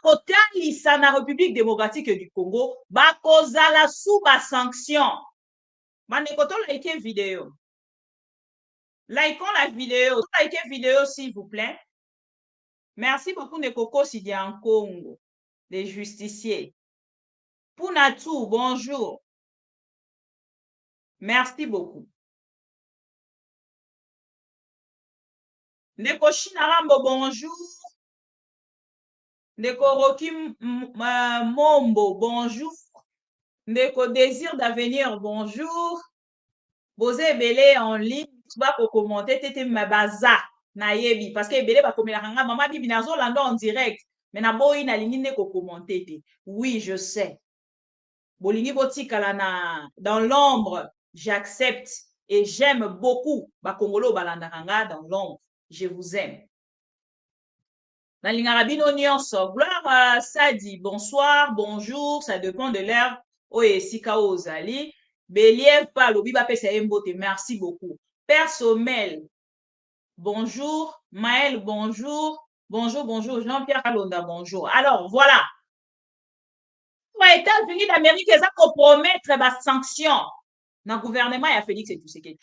kotalisa na République démocratique du Congo bakozala sous ba sanction. Bandeko to like vidéo. Likons la vidéo. Likez vidéo s'il vous plaît. Merci beaucoup Ndeko Kosidia en Congo, les justiciers. Pounatou, bonjour. Merci beaucoup. Ndeko Chinarambo, bonjour. Ndeko Roki Mombo, bonjour. Ndeko Désir d'avenir, bonjour. Bosé Belé en ligne, tu vas commenter, tete mabaza na yebi parce que Belé va commenter la maman bibi nazo lando en direct. Mais na boyi na ligne ne ko commenter. Oui, je sais. Bolingi botikala na dans l'ombre, j'accepte et j'aime beaucoup ba Congolo balandaranga dans l'ombre. Je vous aime. Nalingarabino nyonso, gloire à Sadi, bonsoir, bonjour, ça dépend de l'heure. Oye sika ozali. Bélier Palo, Biba Mbote, merci beaucoup. Père Sommel, bonjour. Maël, bonjour. Bonjour, bonjour. Jean-Pierre Kalonda, bonjour. Alors, voilà. Les États-Unis d'Amérique, ils ont compromettre les sanctions dans le gouvernement et à Félix et tout ce qui est.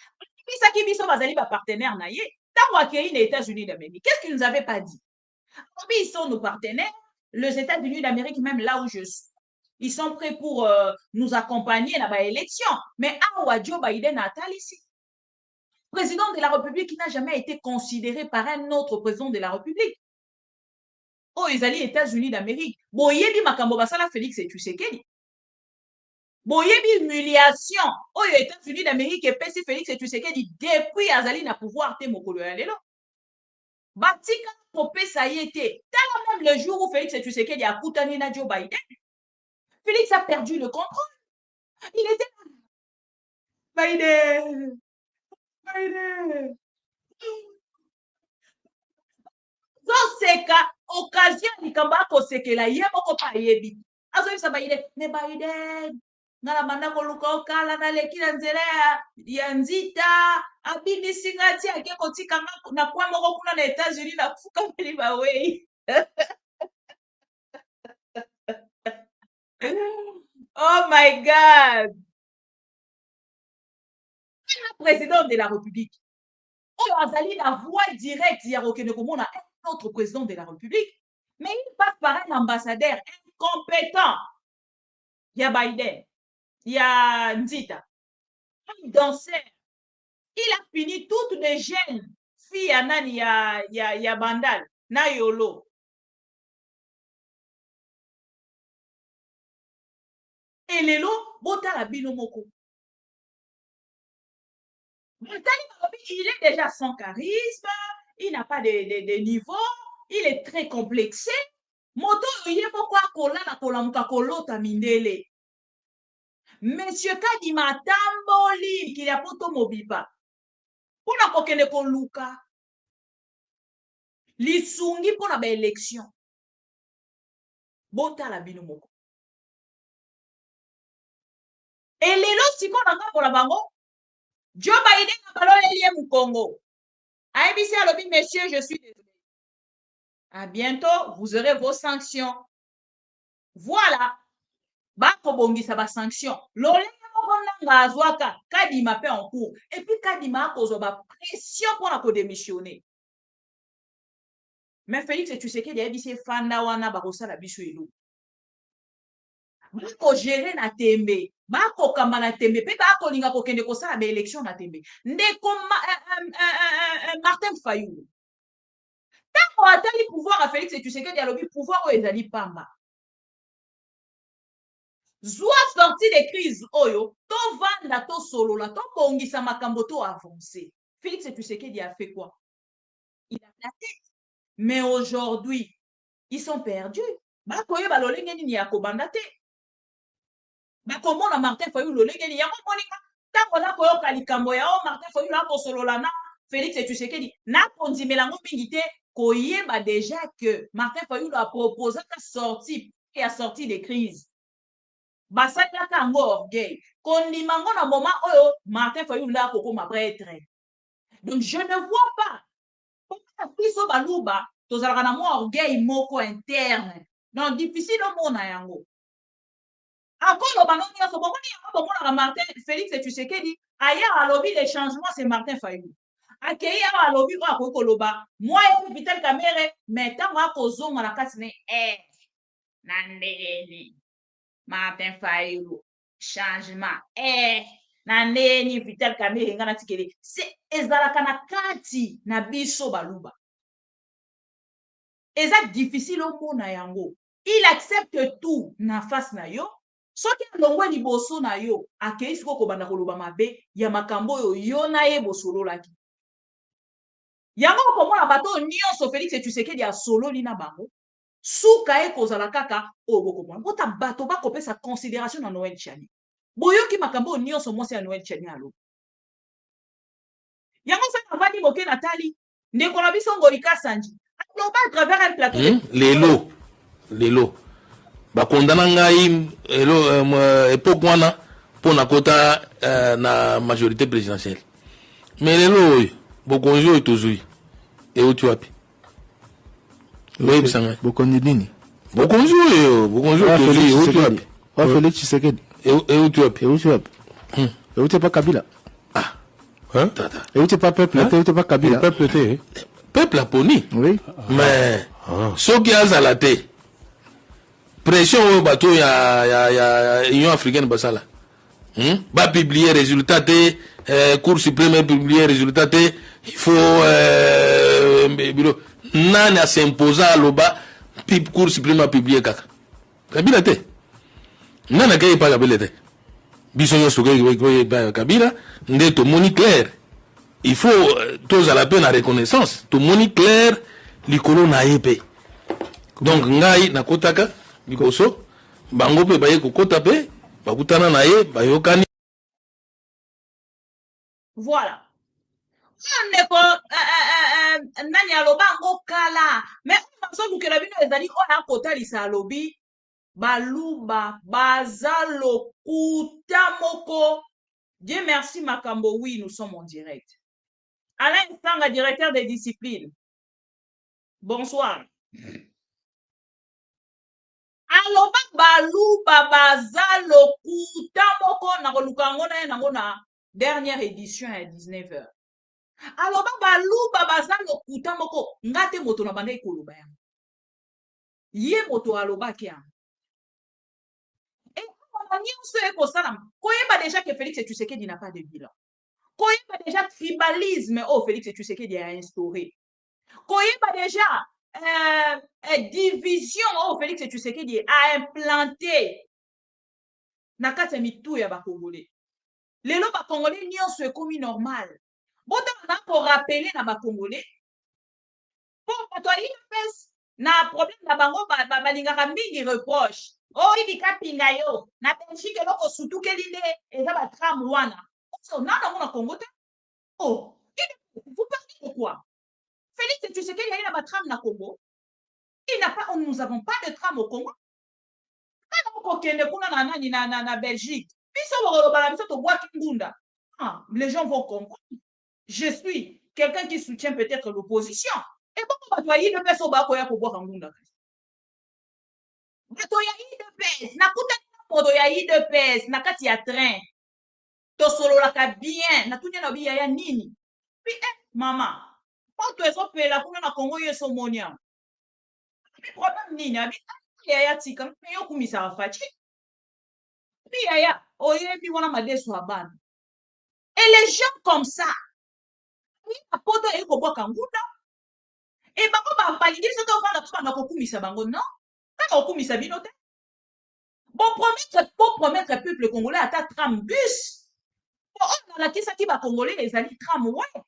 Ça qui sont des partenaires, tant qu'il y a les États-Unis d'Amérique, qu'est-ce qu'ils nous avaient pas dit? Ils sont nos partenaires, les États-Unis d'Amérique, même là où je suis. Ils sont prêts pour nous accompagner dans l'élection. Mais Joe Biden a ici. Président de la République qui n'a jamais été considéré par un autre président de la République. Oh, ils allaient aux États-Unis d'Amérique. Boyebi makambo basala Félix et Tshisekedi. Boyebi humiliation. Oh, aux États-Unis d'Amérique et PC Félix et Tshisekedi depuis Azali na pouvoir te mokolo ya lelo. Batika popé ça y était. Tellement même le jour où Félix et Tshisekedi a koutani na Joe Biden. Félix a perdu le contrôle. Il était Biden. Biden. Zoseka occasion likamba kosekela ye moko pa yebi. Azoyisa Biden, ne Biden. Ngala banda koluka okala na leki na nzela ya nzita. Abini singati ake kotika na kwa moko kuna na États-Unis na fuka mbili bawe. Oh my God! Le président de la République. On a la voix directe, il y a un autre président de la République, mais il passe par un ambassadeur incompétent. Il y a Biden, il y a Nzita, un danseur. Il a fini toutes les jeunes fille ya nani ya Bandal na Yolo. Et lelo bota la bino moko. Il est déjà sans charisme, il n'a pas de niveau, il est très complexé. Moto yé pourquoi kola na kolamuka kolota mindele. Monsieur Kadima tamboli qu'il a poto mobipa. Pona kokende koluka. Lisungi pona ba élection. Bota la bino moko. Et lelo siko nanga pour la bango. Joe Biden a parlé lié Congo. ABC a lobby, messieurs, je suis désolé. À bientôt, vous aurez vos sanctions. Voilà. Bako bongi sa ba sanction. Lolé nga azwaka Kadima pe en cours. Et puis Kadima a cause ba pression pour la démissionner. Mais Félix, tu sais qu'il y a ABC fanda wana barosa la biso elo. Bako gérer na tembe. Bako kamba na tembe. Pe bako linga ko kende ko sala ba élection na tembe. Ndeko Martin Fayulu. Tant atali pouvoir à Félix et tu sais qu'il y a le pouvoir où ezali pamba. Zwa sorti des crises oyo, to vanda to solo la, to bongisa makambo to avancé. Félix et tu sais qu'il a fait quoi? Il a la tête. Mais aujourd'hui, ils sont perdus. Ba koye ba lolenge ni ya kobanda te. Ba komona Martin Fayulu lolenge ni ya komonika. Tango na koyo kalikambo ya o Martin Fayulu la ko solo la na Félix et tu sais qu'il na kondimela ngo bingité koyeba déjà que Martin Fayulu a proposé ta sortie et a sorti des crises. Basaka kango orgueil. Kondimango na moment oyo Martin Fayulu la koko ma prêtre. Donc je ne vois pas. Pourquoi piso baluba tozalaka na mo orgueil moko interne. Donc difficile au mona yango. Encore bano nyonso bomoni yango bomona Martin Félix et tu sais que dit ailleurs à lobby les changements c'est Martin Fayulu. Akei à lobby ko akokoloba moi et Vital Kamerhe mais tango akozonga na kati ne nandeli Martin Fayulu changement nandeni Vital Kamerhe ngana tikele c'est ezalaka na kati na biso baluba eza difficile au mona yango il accepte tout na face na yo soki alongwe liboso na yo akei siko kobanda koloba mabe ya makambo oyo yo na ye bosololaki yango komona bato nyonso Félix et tu sais que dia solo lina bango suka e kozala kaka o bokomona bota bato bakopesa considération na Noël Tchani boyoki makambo nyonso mwasi ya Noël Tchani alo yango sa avandi moke Natali ndeko na biso Ngoi Kasanji aloba à travers un plateau lelo bakondana ngai époque wana pona kota na majorité présidentielle mais lelo oyo bokonzi oyo tozwi euti wapi oyebisa ngai bokonzi nini bokonzi oyo tozwi euti wapi Félix Tshisekedi euti wapi euti pa Kabila tata euti pa peuple te euti pa Kabila peuple te peuple aponi oui mais soki azala te pression oyo bato ya Union africaine basala ba publier résultat te Cour suprême publier résultat te il faut nani a s'imposer à loba Cour suprême a publier kaka Kabila te nani akaye pa Kabila te biso nyonso Kabila nde tomoni clair il faut tozala pe na reconnaissance tomoni clair likolo na ye pe donc ngai nakotaka liboso bango pe baye kokota pe bakutana na ye bayokani. Voilà. Nani aloba ngo kala mais on que la bino ezali on a kota lisa alobi baluba bazalo kuta moko. Dieu merci makambo oui nous sommes en direct. Alain Sanga directeur des disciplines. Bonsoir. Aloba baluba bazalo kuta moko na koluka ngona na ngona dernière édition à 19h. Alors baluba bazalo kuta moko ngate moto na banda ikoloba yango. Ye moto aloba ki yango. Et on a nyonso e kosala koyeba déjà que Félix Tshisekedi n'a pas de bilan. koyeba déjà tribalisme oh Félix Tshisekedi a instauré koyeba déjà division oh Félix Tshisekedi a implanté na kati ya mitu ya bakongolais lelo bakongolais nyonso ekomi normal botanga na korapele na bakongolais mpo bato ya UDPS na problème na bango balingaka mingi reproche oyo bikapinga yo na Belgique eloko sutukeli nde eza batram wana nana mona Congo te oh vous parlez de quoi Félix Tshisekedi aye na batram na Congo nous n'avons pas de tram au Congo kana okokende kuna na nani na Belgique biso bakoloba na biso tobwaki ngunda les gens vont comprendre je suis quelqu'un qui soutient peut-être l'opposition et bon bato ya UDPS oyo bakoya kobwaka ngunda bato ya UDPS nakutani na moto ya UDPS na kati ya train tosololaka bien natuni na biya ya nini puis mama moto ezopela kuna na Congo yeso moni yango problème nini abi yaya tika yo kumisaka faci puis yaya oyebi wana madeso ya bana et les gens comme ça poto ayi kobwaka ngunda e bango balingi biso tovanda tobanda kokumisa bango non kaka kokumisa bino te promettre peuple congolais ata tram bus oyo nalakisaki bakongolais ezali tram ouais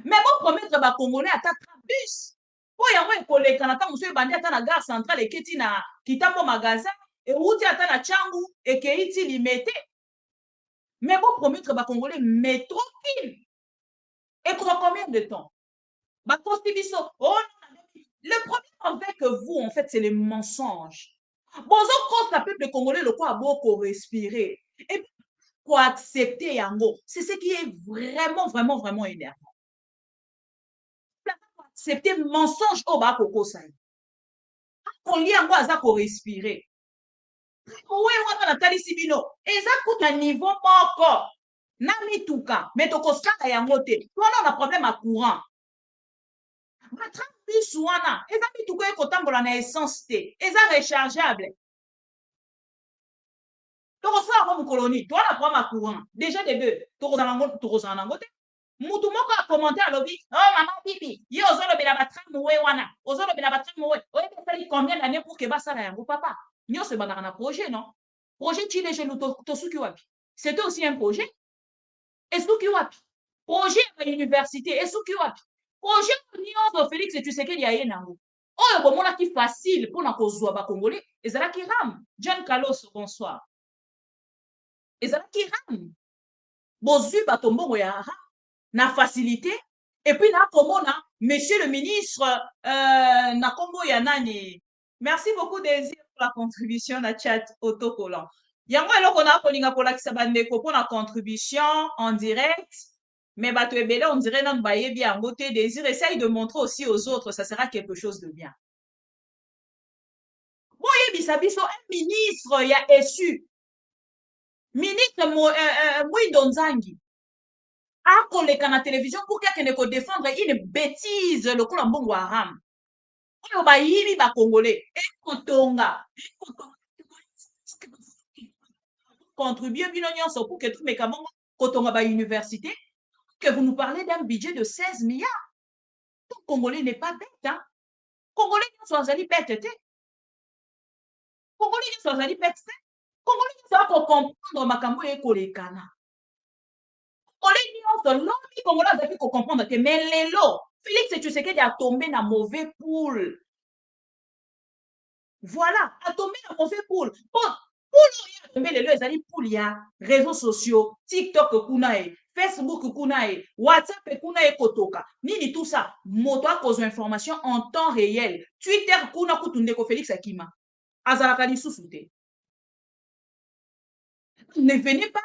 mais promettre bakongolais ata tram bus po yango ekoleka na ntango mosusu ebandi ata na gare centrale eketi na kitambo magasin euti ata na Tchangu ekei ti limete mais promettre bakongolais métro pile et pour combien de temps oh, le problème avec vous en fait c'est les mensonges bozo cause la peuple congolais le quoi beaucoup respirer et pour accepter yango c'est ce qui est vraiment énervant pour accepter mensonge au bas koko ça on lit yango aza ko respirer oui wana na talisi bino eza kuta niveau moko na mituka mais tokosala yango te wana on a problème à courant batram bus wana eza mituka ekotambola na essence te eza rechargeable tokosala yango mokolo nini towana problème à courant déjà de deux tokozala nango te mutu moko akommente alobi oh mama bibi ye ozolobela batram we wana ozolobela batram we oyebi esali combien d'années pour ke basala yango papa nyonso ebandaka na projet non projet chile gelu tosuki wapi c'était aussi un projet esuki wapi projet ya université esuki wapi projet nyonso Félix Tshisekedi aye nango oyo bomonaki facile mpona kozwa bakongolais ezalaki ram John Carlos bonsoir ezalaki ram bozwi bato mbongo ya ram na facilité et puis na komona monsieur le ministre na kombo ya nani merci beaucoup Désir pour la contribution na chat autocollant yango eloko na kolinga kolakisa bandeko mpona contribution en direct mais bato ebele on dirait nanu bayebi yango te Désir essaye de montrer aussi aux autres ça sera quelque chose de bien boyebisa biso un ministre ya esu ministre Mwindo Nzangi akoleka na télévision pour kakende kodéfendre une bêtise lokola mbongo haram oyo bayibi bakongolais ekotonga contribuer bino nyonso pour que tumeka bongo kotonga bauniversité que vous nous parlez d'un budget de 16 milliards tout congolais n'est pas bête hein congolais nyonso azali bête te congolais nyonso azali bête te congolais nyonso akocomprendre makambo ekolekana congolais nyonso lobi congolais azali kocomprendre te mais lelo Félix Tshisekedi a tombé na mauvais poule voilà a tombé na mauvais poule poule oyo a tombé lelo ezali poule ya réseaux sociaux TikTok kuna e Facebook kuna e WhatsApp kuna e kotoka nini tout ça moto akozwa information en temps réel Twitter kuna kutu ndeko Félix Akima azalaka lisusu te ne venez pas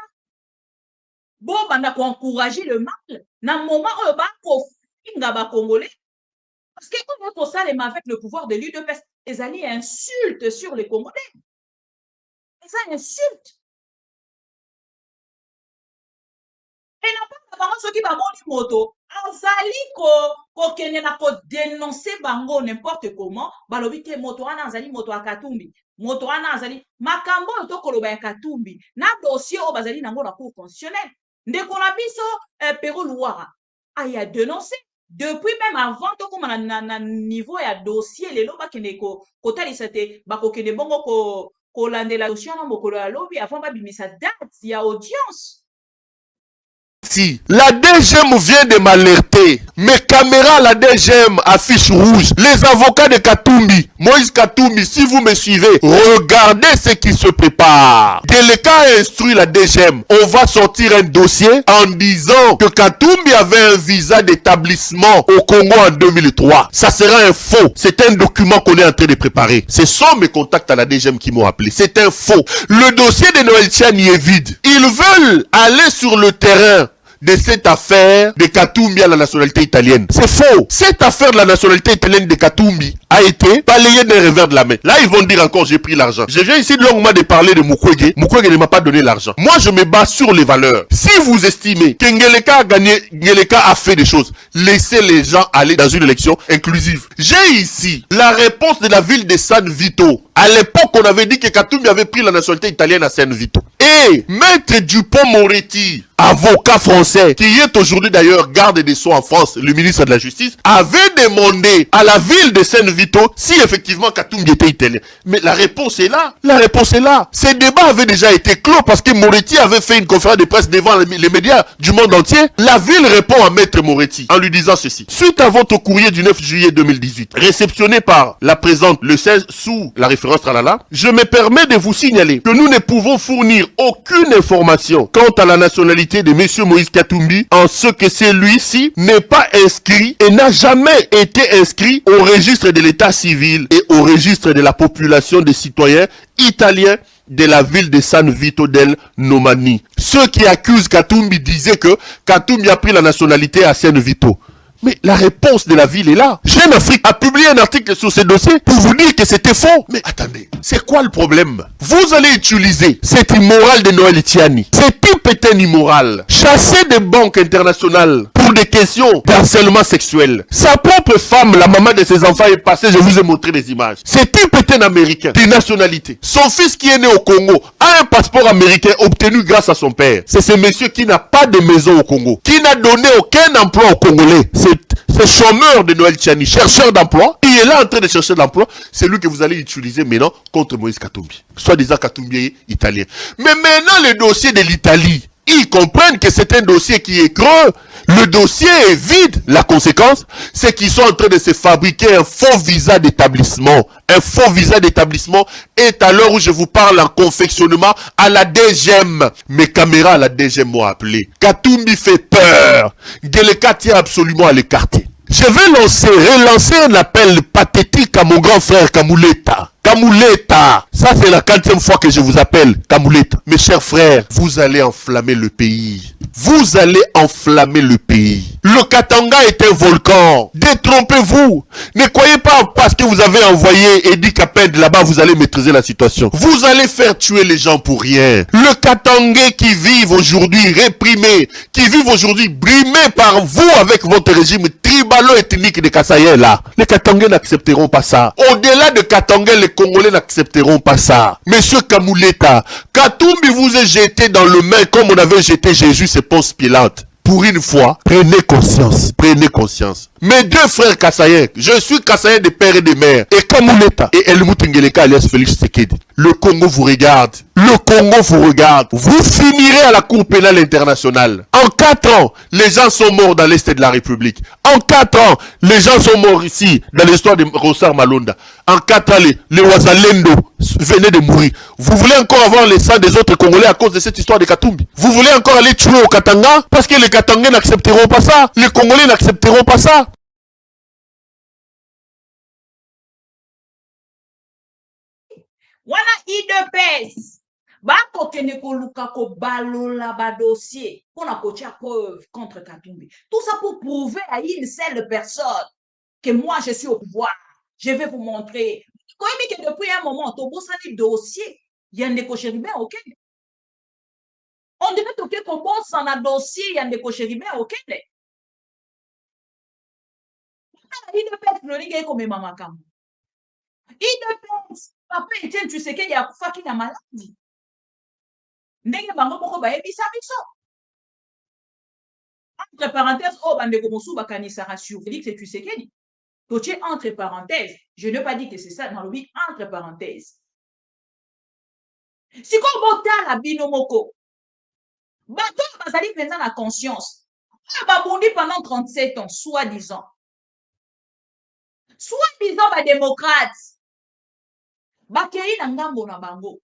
bon banda ko encourager le mal na moment oyo ba ko finga ba congolais parce que on est salem avec le pouvoir de l'UDPS ezali insulte sur les congolais eza insulte et na pas bango soki bamoni moto azali kokende na kodénoncer bango n'importe comment balobi te moto wana azali moto ya Katumbi moto wana azali makambo oyo tokoloba ya Katumbi na dossier oyo bazali nango na cour constitutionnelle ndeko na biso Pero Louara a dénoncé depuis même avant comme na niveau ya dossier lelo bakende kotalisa te bakokende bongo kolandela dossier na mokolo ya lobi avant babimisa date ya audience. Si la DGM vient de m'alerter, mes caméras, la DGM affiche rouge. Les avocats de Katumbi, Moïse Katumbi, si vous me suivez, regardez ce qui se prépare. Geleka a instruit la DGM. On va sortir un dossier en disant que Katumbi avait un visa d'établissement au Congo en 2003. Ça sera un faux. C'est un document qu'on est en train de préparer. Ce sont mes contacts à la DGM qui m'ont appelé. C'est un faux. Le dossier de Noël Tchani est vide. Ils veulent aller sur le terrain de cette affaire de Katumbi à la nationalité italienne. C'est faux. Cette affaire de la nationalité italienne de Katumbi a été balayée d'un revers de la main. Là, ils vont dire encore, j'ai pris l'argent. Je viens ici longuement de parler de Mukwege. Mukwege ne m'a pas donné l'argent. Moi, je me base sur les valeurs. Si vous estimez que Ngeleka a gagné, Ngeleka a fait des choses, laissez les gens aller dans une élection inclusive. J'ai ici la réponse de la ville de San Vito. À l'époque, on avait dit que Katumbi avait pris la nationalité italienne à San Vito. Et Maître Dupond-Moretti, avocat français, qui est aujourd'hui d'ailleurs garde des Sceaux en France, le ministre de la Justice, avait demandé à la ville de San Vito si effectivement Katumbi était italien. Mais la réponse est là. La réponse est là. Ces débats avaient déjà été clos parce que Moretti avait fait une conférence de presse devant les médias du monde entier. La ville répond à Maître Moretti en lui disant ceci. Suite à votre courrier du 9 juillet 2018, réceptionné par la présente le 16 sous la référence Tralala, je me permets de vous signaler que nous ne pouvons fournir aucune information quant à la nationalité de M. Moïse Katumbi en ce que celui-ci n'est pas inscrit et n'a jamais été inscrit au registre de l'état civil et au registre de la population des citoyens italiens de la ville de San Vito del Nomani. Ceux qui accusent Katumbi disaient que Katumbi a pris la nationalité à San Vito. Mais la réponse de la ville est là. Jeune Afrique a publié un article sur ce dossier pour vous dire que c'était faux. Mais attendez, c'est quoi le problème? Vous allez utiliser cet immoral de Noël Tchani. Ce type est un immoral. Chassé des banques internationales pour des questions d'harcèlement sexuel. Sa propre femme, la maman de ses enfants est passée, je vous ai montré des images. Ce type est un Américain de nationalité. Son fils qui est né au Congo a un passeport américain obtenu grâce à son père. C'est ce monsieur qui n'a pas de maison au Congo, qui n'a donné aucun emploi aux Congolais. C'est chômeur de Noël Tchani, chercheur d'emploi. Il est là en train de chercher de l'emploi. C'est lui que vous allez utiliser maintenant contre Moïse Katumbi. Soit-disant Katumbi est italien. Mais maintenant, le dossier de l'Italie, ils comprennent que c'est un dossier qui est creux. Le dossier est vide. La conséquence, c'est qu'ils sont en train de se fabriquer un faux visa d'établissement. Un faux visa d'établissement est à l'heure où je vous parle en confectionnement à la DGM. Mes caméras à la DGM m'ont appelé. Katumbi fait peur. Geleka tient absolument à l'écarter. Je vais relancer un appel pathétique à mon grand frère Kamuleta. Kamuleta, ça c'est la 4e fois que je vous appelle Kamuleta. Mes chers frères, vous allez enflammer le pays. Vous allez enflammer le pays. Le Katanga est un volcan. Détrompez-vous. Ne croyez pas parce que vous avez envoyé Edi Kaped là-bas, vous allez maîtriser la situation. Vous allez faire tuer les gens pour rien. Le Katangais qui vivent aujourd'hui réprimés, qui vivent aujourd'hui brimés par vous avec votre régime tribalo-ethnique de Kasaïen là. Les Katangais n'accepteront pas ça. Au-delà de Katangais, les Congolais n'accepteront pas ça. Monsieur Kamuleta, Katumbi vous est jeté dans le main comme on avait jeté Jésus et Ponce Pilate. Pour une fois, prenez conscience. Prenez conscience. Mes deux frères Kassaïens, je suis Kassaïen de père et de mère, et Kamuleta et Helmut Ngeleka alias Félix Tshisekedi. Le Congo vous regarde. Le Congo vous regarde. Vous finirez à la Cour pénale internationale. En 4 ans, les gens sont morts dans l'Est de la République. En 4 ans, les gens sont morts ici, dans l'histoire de Rossar Malonda. En 4 ans, les Wazalendo venaient de mourir. Vous voulez encore avoir les sangs des autres Congolais à cause de cette histoire de Katumbi? Vous voulez encore aller tuer au Katanga? Parce que les Katangais n'accepteront pas ça. Les Congolais n'accepteront pas ça. Wana IDPS bakokende koluka kobalola ba dossier pour na kotia preuve contre Katumbi. Tout ça pour prouver à une seule personne que moi je suis au pouvoir. Je vais vous montrer. Quand même que depuis un moment, tu as un dossier, il y a un décochéribé, ok? On devait toquer qu'on bosse en un dossier, il y a un décochéribé, ok? IDPS, le ligue est comme maman kam. IDPS, papa Etienne Tshisekedi ya kufa ki na maladie. Ndenge bango moko bayebisa biso. Entre parenthèses, oh, bande komosu bakanisara sur Félix et Tshisekedi. Toche entre parenthèses. Je n'ai pas dit que c'est ça, dans le but entre parenthèses. Si qu'on bota la binomoko, bato bazali penza la conscience. Babondi pendant 37 ans, soi-disant. Soi-disant ba démocrates. Bakei na ngambo na bango.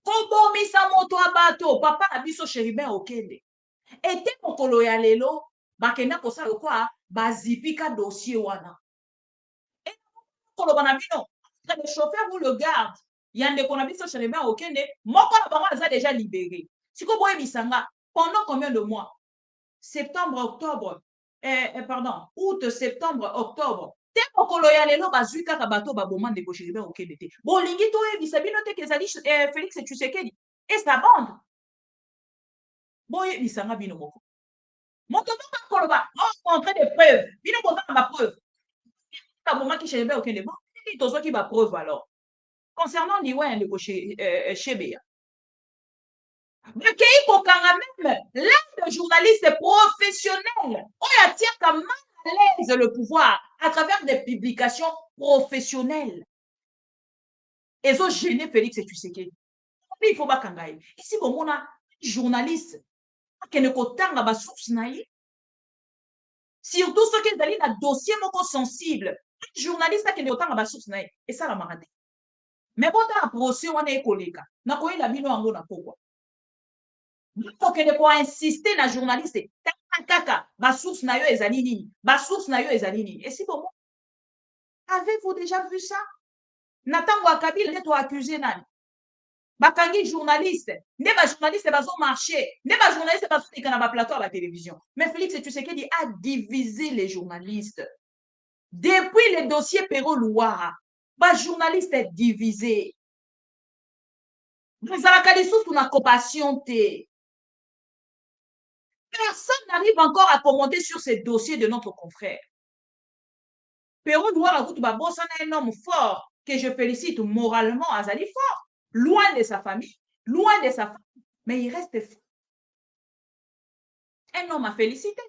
Kobomisa moto abato, papa na biso Chéribin Okende. Ete mokolo ya lelo, bakenda kosala kwa bazipika dossier wana. Et kolo banabino, le chauffeur ou le garde, yande konabiso Chéribin Okende, moko na bango aza déjà libéré. Siko boye bisanga, pendant combien de mois? Septembre, octobre, août, septembre, octobre. Te mokolo ya lelo bazui kaka bato baboma ndeko Chéribin Okende te. Bolingi to yebisa bino te kezali Félix Tshisekedi et sa bande. Boye bisanga bino moko. Moto moko koloba, on montrer des preuves. Bino boza ma preuve. Ta moment qui Chéribin Okende bon, tozo ki ba preuve alors. Concernant Niwe ndeko Chebeya. Mais qu'il faut quand même l'un de journalistes professionnels, on attire quand même à l'aise le pouvoir à travers des publications professionnelles. Et ça gêné Félix et Tshisekedi. Il faut pas kangaï. Ici, bon, on a journaliste qui ne kotanga ba source naïe. Surtout ceux qui ont un dossier moko sensible. Journaliste qui ne kotanga ba source naïe. Et ça la marade. Mais bon, dans la procès, on est collègue. Na koyi la bino ango na pokwa. Donc, il faut insister na journaliste. Kaka, ba source na yo ezali nini? Ba source na yo ezali nini? Et si bon, avez-vous déjà vu ça? Nathan Wakabil n'est pas accusé nani. Bakangi journaliste. Ne ba journaliste bazo marché. Ne ba journaliste bazo tekana ba plateau à la télévision. Mais Félix Tshisekedi a divisé les journalistes. Depuis le dossier Perro Louara, ba journaliste est divisé. Vous avez sous la compassion. Personne n'arrive encore à commenter sur ces dossiers de notre confrère. Perro Louara est un homme fort que je félicite moralement à Azali fort. Loin de sa famille, loin de sa femme, mais il reste fort. Un homme à féliciter.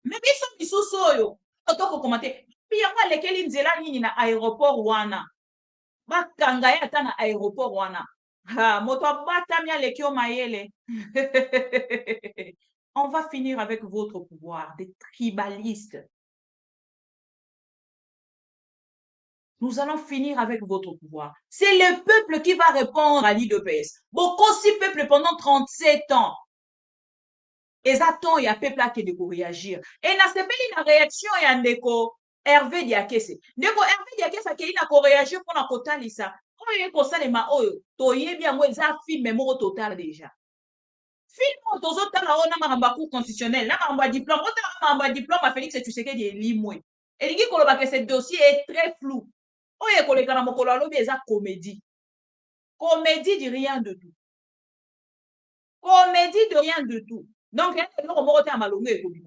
Mais biso soyo, otoko commenter. Puis moi lesquels nzela nini na aéroport wana. Bakanga ya ta na aéroport wana. Ha, moto batamia lekio mayele. On va finir avec votre pouvoir, des tribalistes. Nous allons finir avec votre pouvoir. C'est le peuple qui va répondre à l'IDPS. Beaucoup si peuple pendant 37 ans. Et attends, il y a peuple qui doit réagir. Et n'a pas une réaction et un déco Hervé Diakese. Ndeko Hervé Diakese qui a réagi pour la total ça. Quand il y a comme ça les maoyo, toye bien moi ça film mo total déjà. Film tozo tala ona maramba cour constitutionnel, na maramba diplôme, on maramba diplôme à Félix Tshisekedi est limoué. Et il dit que ce dossier est très flou. Oye koleka na mokolo alobi eza comédie. Comédie de rien de tout. Comédie de rien de tout. Donc, il y a des gens qui ont malongé et commis.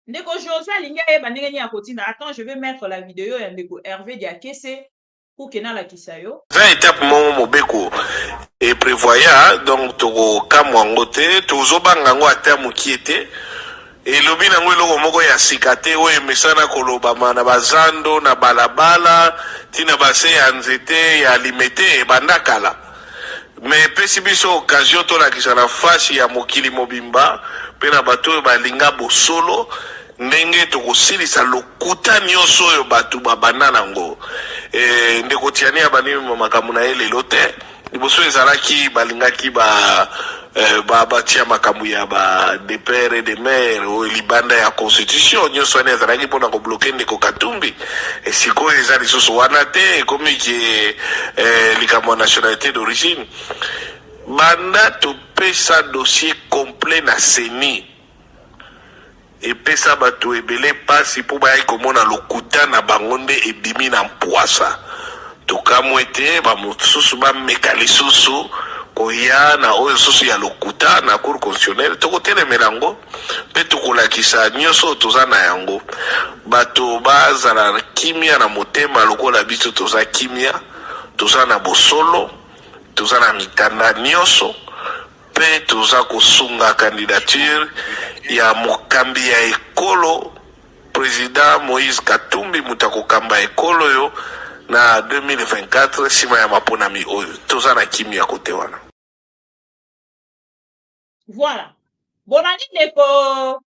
Ndeko Joshua Lingaye bandengeni ya kotina. Attends, je vais mettre la vidéo ya Ndeko Hervé Diakese pour kena la kisayo. 20 étapes mobeko et prévoyant donc to kamwangote to zobangango atamu kiete. Et lobi nango eloko moko ya sikate oyo emesana koloba na bazando na balabala tina base ya nzete ya limete bandakala. Mais pesi biso occasion to la kisana fasi ya mokili mobimba pena bato balinga bosolo ndenge to kosilisa lokuta nyonso oyo bato babana nango. Ndeko tiani ya bani makambo na ele lote liboso ezalaki balingaki batia makambo ya ba de père et de mère o libanda ya constitution nyonso ane ezalaki mpona kobloke Ndeko Katumbi esikoyo eza lisusu wana te ekomi ke likambo ya nationalité d'origine banda topesa dossier complet na seni epesa bato ebele pasi mpo bayaki komona lokuta na bango nde ebimi na mpwasa tokamwe te bamosusu bameka lisusu koya na oyo susu ya lokuta na cour constitutionnelle tokotelemela yango mpe tokolakisa nyonso toza na yango bato bazala kimia na motema lokola biso toza kimia toza na bosolo toza na mikanda nyonso mpe toza kosunga candidature ya mokambi ya ekolo président Moïse Katumbi muta kokamba ekolo yo na 2024 sima ya maponami oyo toza na kimi ya kote wana. Voilà. Bonani ndeko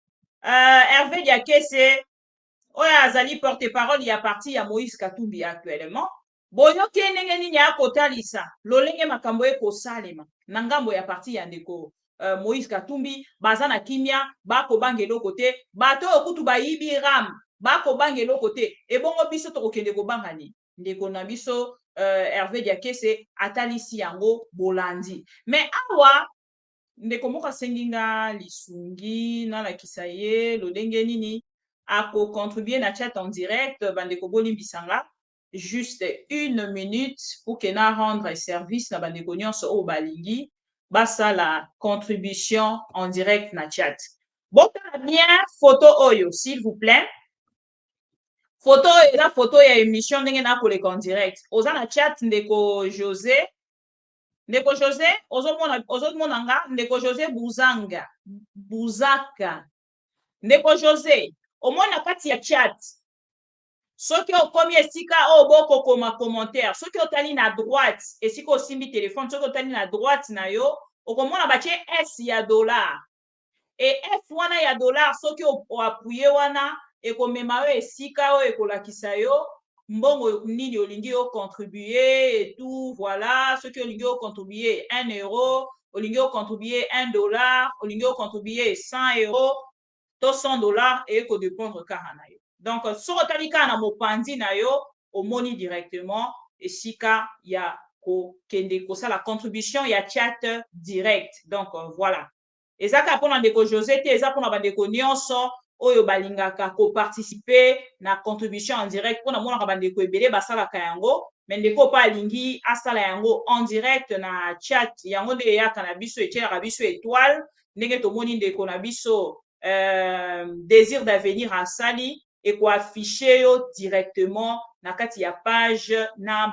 Hervé Diakese oyo azali porte-parole ya parti ya Moïse Katumbi actuellement. Boyoki ndenge nini ya kotalisa lolenge makambo ekosalema na ngambo ya parti ya ndeko Moïse Katumbi baza na kimia bako bangelo kote bato okutu bayibi ram bako bangelo kote ebongo biso tokokende kobanga ni ndeko na biso Hervé Diakese atalisi yango bolandi mais awa ndeko moka senginga lisungi na la kisaye lolenge nini ako contribuer na chat en direct bandeko bolimbisanga juste 1 minute pour que na rendre service na bandeko nyonso o balingi basa la contribution en direct na chat. Bon, bien photo oyo s'il vous plaît. Photo et la photo ya émission ndenge na koleka en direct. Oza na chat ndeko José. Ndeko José, ozomona nga ndeko José Buzanga. Buzaka. Ndeko José, omona kati ya chat. Soki okomi esika o boko koma commentaire, soki otali na droite, esika osimbi téléphone, soki otali na droite na yo, okomona batie S ya dollar. Et F wana ya dollar, soki oapuye wana, ekomema yo esika o ekolakisa yo, mbongo nini olingi yo contribuer et tout, voilà, soki olingi yo contribuer 1 euro, olingi yo contribuer 1 dollar, olingi yo contribuer 100 euros, to 100 dollars et ko dépendre kaka na yo. Donc, sur otalika na mopandi na yo, omoni directement esika ya ko kende ko la contribution ya chat direct. Donc, voilà. Ezaka pona ndeko José te eza pona bandeko nyonso oyo balingaka ko participer na contribution en direct pona mona bandeko ebele basala ka yango, mais ndeko pa lingi asala yango en direct na chat yango de ya kana biso etiela biso étoile ndenge tomoni ndeko na biso désir d'avenir à Sali et quoi afficher directement na kati ya page na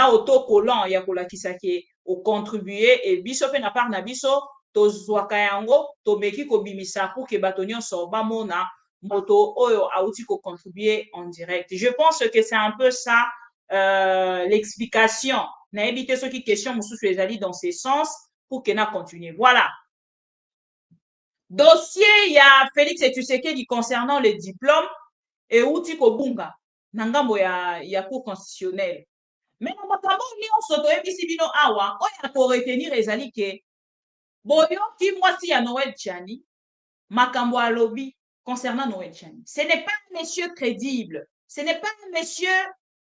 autocollant ya kolakisa ke o contribuer et biso pe na part na biso to zwaka yango to meki ko bimisa pour que bato nyonso bamona moto oyo auti ko contribuer en direct. Je pense que c'est un peu ça l'explication. Na éviter ceux qui question mususu ezali dans ce sens pour que na continuer. Voilà. Dossier ya Félix Tshisekedi concernant les diplômes et outi kobunga na ngambo ya cour constitutionnelle. Mais na makambo nyonso toyebisi bino awa oya ko retenir ezali ke boyoki mwasi ya Noël Tchani makambo alobi concernant Noël Tchani. Ce n'est pas un monsieur crédible. Ce n'est pas un monsieur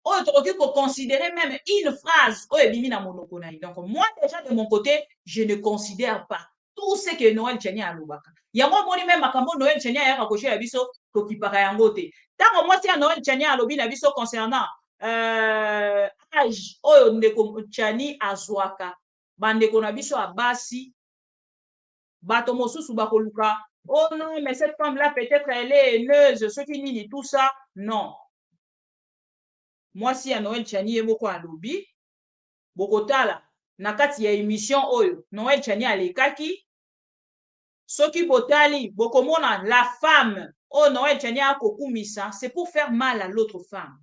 oyo tokoki ko considérer même une phrase oyo bimi na monoko na. Donc moi déjà de mon côté, je ne considère pas tout ce que Noël Tchani a lobaka. Yango moni même makambo Noël Tchani a rakoché la biso tokipaka yango te. Tango moi si Noël Tchani a lobi la biso concernant âge oyo ndeko Tchani azwaka bandeko na biso abasi bato mosusu bakoluka oh non mais cette femme là peut-être elle est haineuse ce qui nini tout ça non. Moi si Noël Tchani emoko alobi bokotala na kati ya émission oyo Noël Tchani alekaki soki botali bokomona la femme oh Noël Tchani akokumisa c'est pour faire mal à l'autre femme.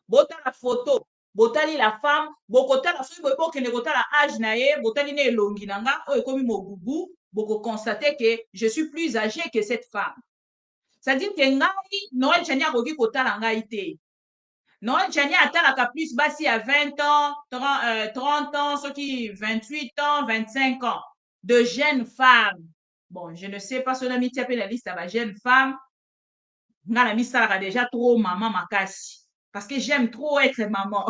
Botala photo botali la femme bokotala soki bokende kotala âge na ye botali ne elongi nanga oyo ekomi mogubu boko constater que je suis plus âgé que cette femme. C'est-à-dire que ngai Noël Tchani akoki kotala ngai te. Noël Tchani atalaka plus basi à 20 ans, 30 ans, ceux qui 28 ans, 25 ans, de jeunes femmes. Bon, je ne sais pas si on a mis la liste à ma jeune femme. On a mis ça déjà trop maman makasi. Parce que j'aime trop être maman.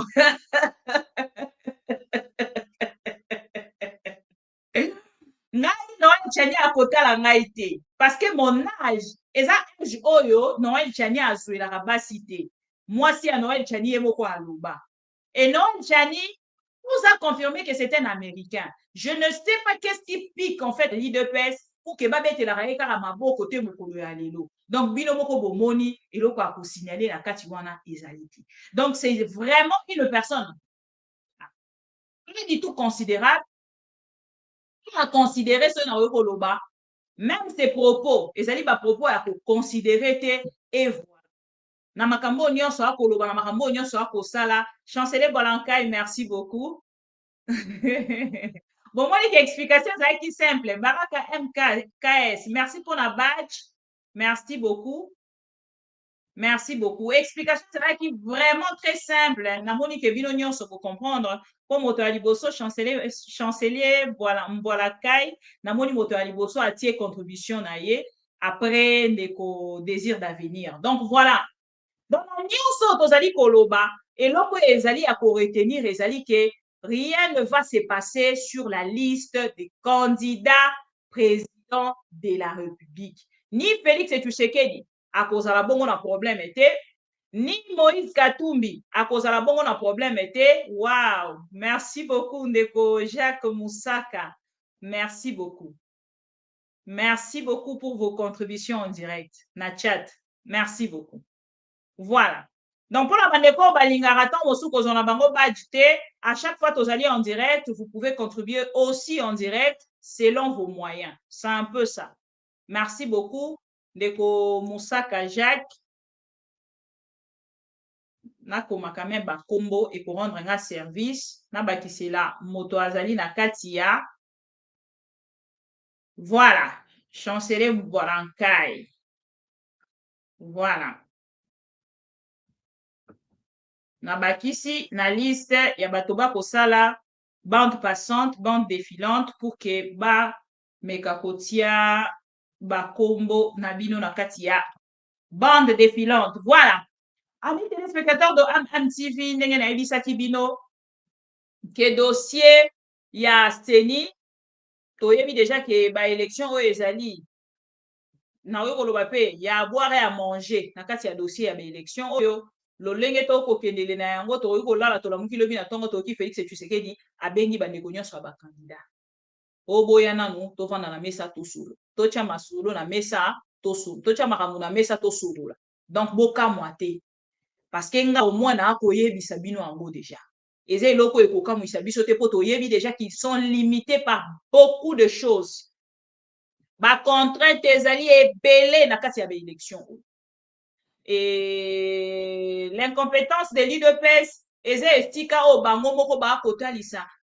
Noël Tchani a kotala ngai te. Parce que mon âge, eza âge oyo, Noël Tchani a joué la rabasité. Moi, si à Noël Tchani est beaucoup à Louba. Et Noël Tchani nous a confirmé que c'était un Américain. Je ne sais pas qu'est-ce qui pique en fait l'IDPS pour que Babette la raïka à ma beau côté mokolo ya lelo. Donc, bino moko bomoni, et l'autre a signalé la katiwana ezaliti. Donc, c'est vraiment une personne. Il dit tout considérable. Il a considéré ce na koloba. Même ses propos, ezali ba propos à considérer et voilà. Na makambo nyonso akoloba, na makambo nyonso akosala. Chancelier Bolankai, merci beaucoup. Bon, moi, l'explication, c'est simple. Baraka MKS, merci pour la badge. Merci beaucoup. Merci beaucoup. Explication, c'est vraiment très simple. Namoni Kevin Ognon, pour comprendre. Pour Moto Aliboso, chancelier, voilà, Kai. Namoni Moto Aliboso a tiré contribution après le désir d'avenir. Donc, voilà. Donc, nous sommes koloba. Et l'autre, ezali à retenir, ezali que rien ne va se passer sur la liste des candidats présidents de la République. Ni Félix Tshisekedi, à cause de la bonne problème était, ni Moïse Katumbi, à cause de la bonne problème était. Waouh! Merci beaucoup, Ndeko Jacques Moussaka. Merci beaucoup. Merci beaucoup pour vos contributions en direct. Na chat. Merci beaucoup. Voilà. Donc, pour la bandeko, balingaraton, à chaque fois que vous allez en direct, vous pouvez contribuer aussi en direct selon vos moyens. C'est un peu ça. Merci beaucoup. Ndeko Moussaka Jacques. Nakoma quand même combo et pour rendre un service. Nabaki là, moto azali na katia. Voilà. Chancelier Bolankai. Voilà. Na bakisi na liste ya batoba kosala bande passante, bande défilante pour que ba mekakotia ba combo na bino na katia bande défilante. Voilà. Amis téléspectateurs de AM TV, ndenge na ebisaki bino ke dossier ya Steni toyebi déjà que ba élection o ezali na oyo koloba pe ya boire et à manger na kati ya dossier ya ba élection oyo lolenge to kokendele na yango to kolala to la muki lobi na tongo to ki Félix Tshisekedi abengi bandeko nyonso ba candidat oboya nanu to vanda na mesa to solo to tia masulo na mesa to solo to tia makambo na mesa to solo la donc boka moite parce que nga au moins na akoyebisa bino yango déjà eza eloko ekokamwisa biso te po toyebi déjà qu'ils sont limités par beaucoup de choses ba contrainte ezali ebele na kati ya ba élection. Et l'incompétence de l'UDPS,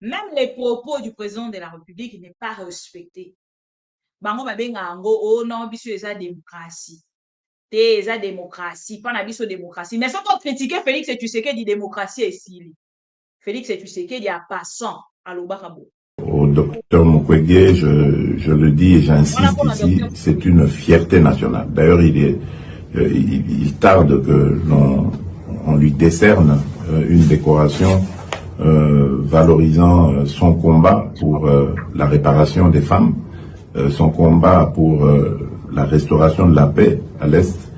même les propos du président de la République n'est pas respecté. Bango babenga ango oh non biso eza démocratie. Te eza démocratie, pas na biso démocratie. Mais sans qu'on critique Félix Tshisekedi démocratie ici. Félix Tshisekedi a passant à l'Obarabo. Au docteur Mukwege, je le dis et j'insiste ici, c'est une fierté nationale. D'ailleurs, il tarde que on lui décerne une décoration valorisant son combat pour la réparation des femmes, son combat pour la restauration de la paix à l'Est,